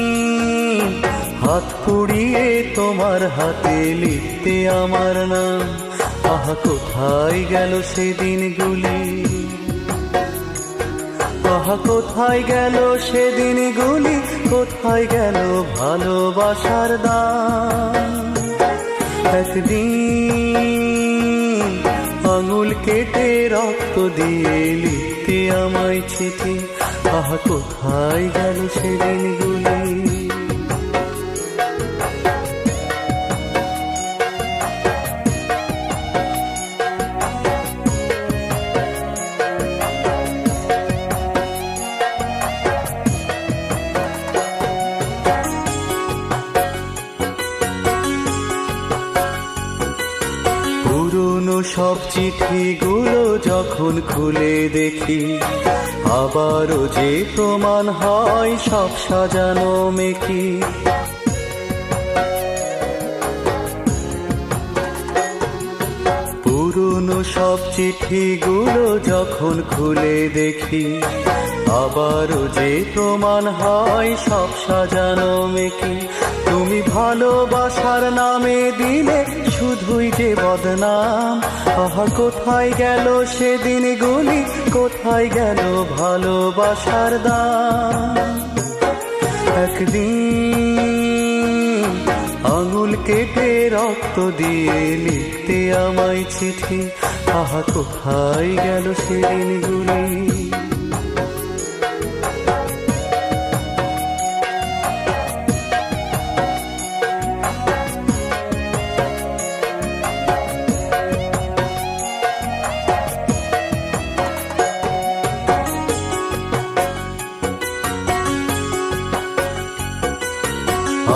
হাত পুড়িয়ে তোমার হাতে লিখতে আমার নাম। আহা কোথায় গেল সেদিনগুলি, আহা কোথায় গেল সেদিনগুলি, কোথায় গেল ভালোবাসার দাম। একদিন আঙুল কেটে রক্ত দিয়ে লিখতে আমায় চিঠি, আহা কোথায় গেল সেদিনগুলি। পুরনো সব চিঠিগুলো যখন খুলে দেখি, আবারও যে প্রমাণ হয় সব সাজানো মেকি। পুরনো সব চিঠিগুলো যখন খুলে দেখি, আবারও যে প্রমাণ হয় সব সাজানো মেকি। তুমি ভালোবাসার নামে দিলে শুধুই যে বদনাম, আহা কোথায় গেল সেদিনগুলি, কোথায় গেল ভালোবাসার দাম। একদিন আঙুল কেটে রক্ত দিয়ে লিখতে আমায় চিঠি, আহা কোথায় গেল সেদিনগুলি।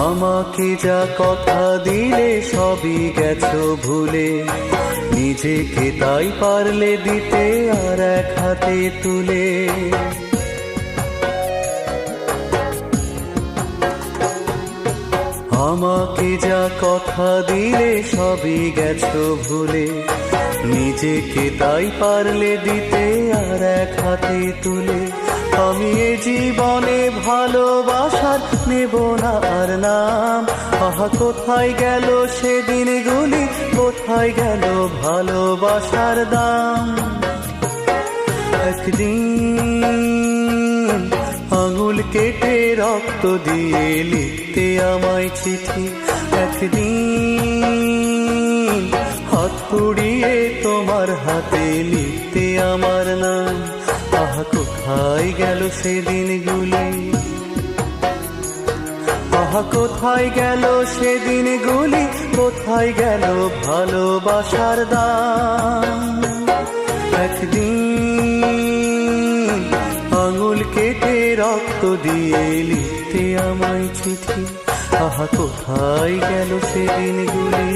আমাকে যা কথা দিলে সবই গেছো ভুলে, নিজেকে তাই পারলে দিতে আর এক হাতে তুলে। আমাকে যা কথা দিলে সবই গেছো ভুলে, নিজেকে তাই পারলে দিতে আর এক হাতে তুলে। আমি এ জীবনে ভালোবাসার নেব না আর নাম, আহা কোথায় গেল সেদিনগুলি, কোথায় গেল ভালোবাসার দাম। একদিন আঙুল কেটে রক্ত দিয়ে লিখতে আমায় চিঠি, একদিন হাত পুড়িয়ে তোমার হাতে লিখতে আমার নাম। আহা কোথায় গেল সেদিনগুলি, আহা কোথায় গেল সেদিনগুলি, কোথায় গেল ভালোবাসার দাম। একদিন আঙুল কেটে রক্ত দিয়ে লিখতে আমায় চিঠি, আহা কোথায় গেল সেদিনগুলি।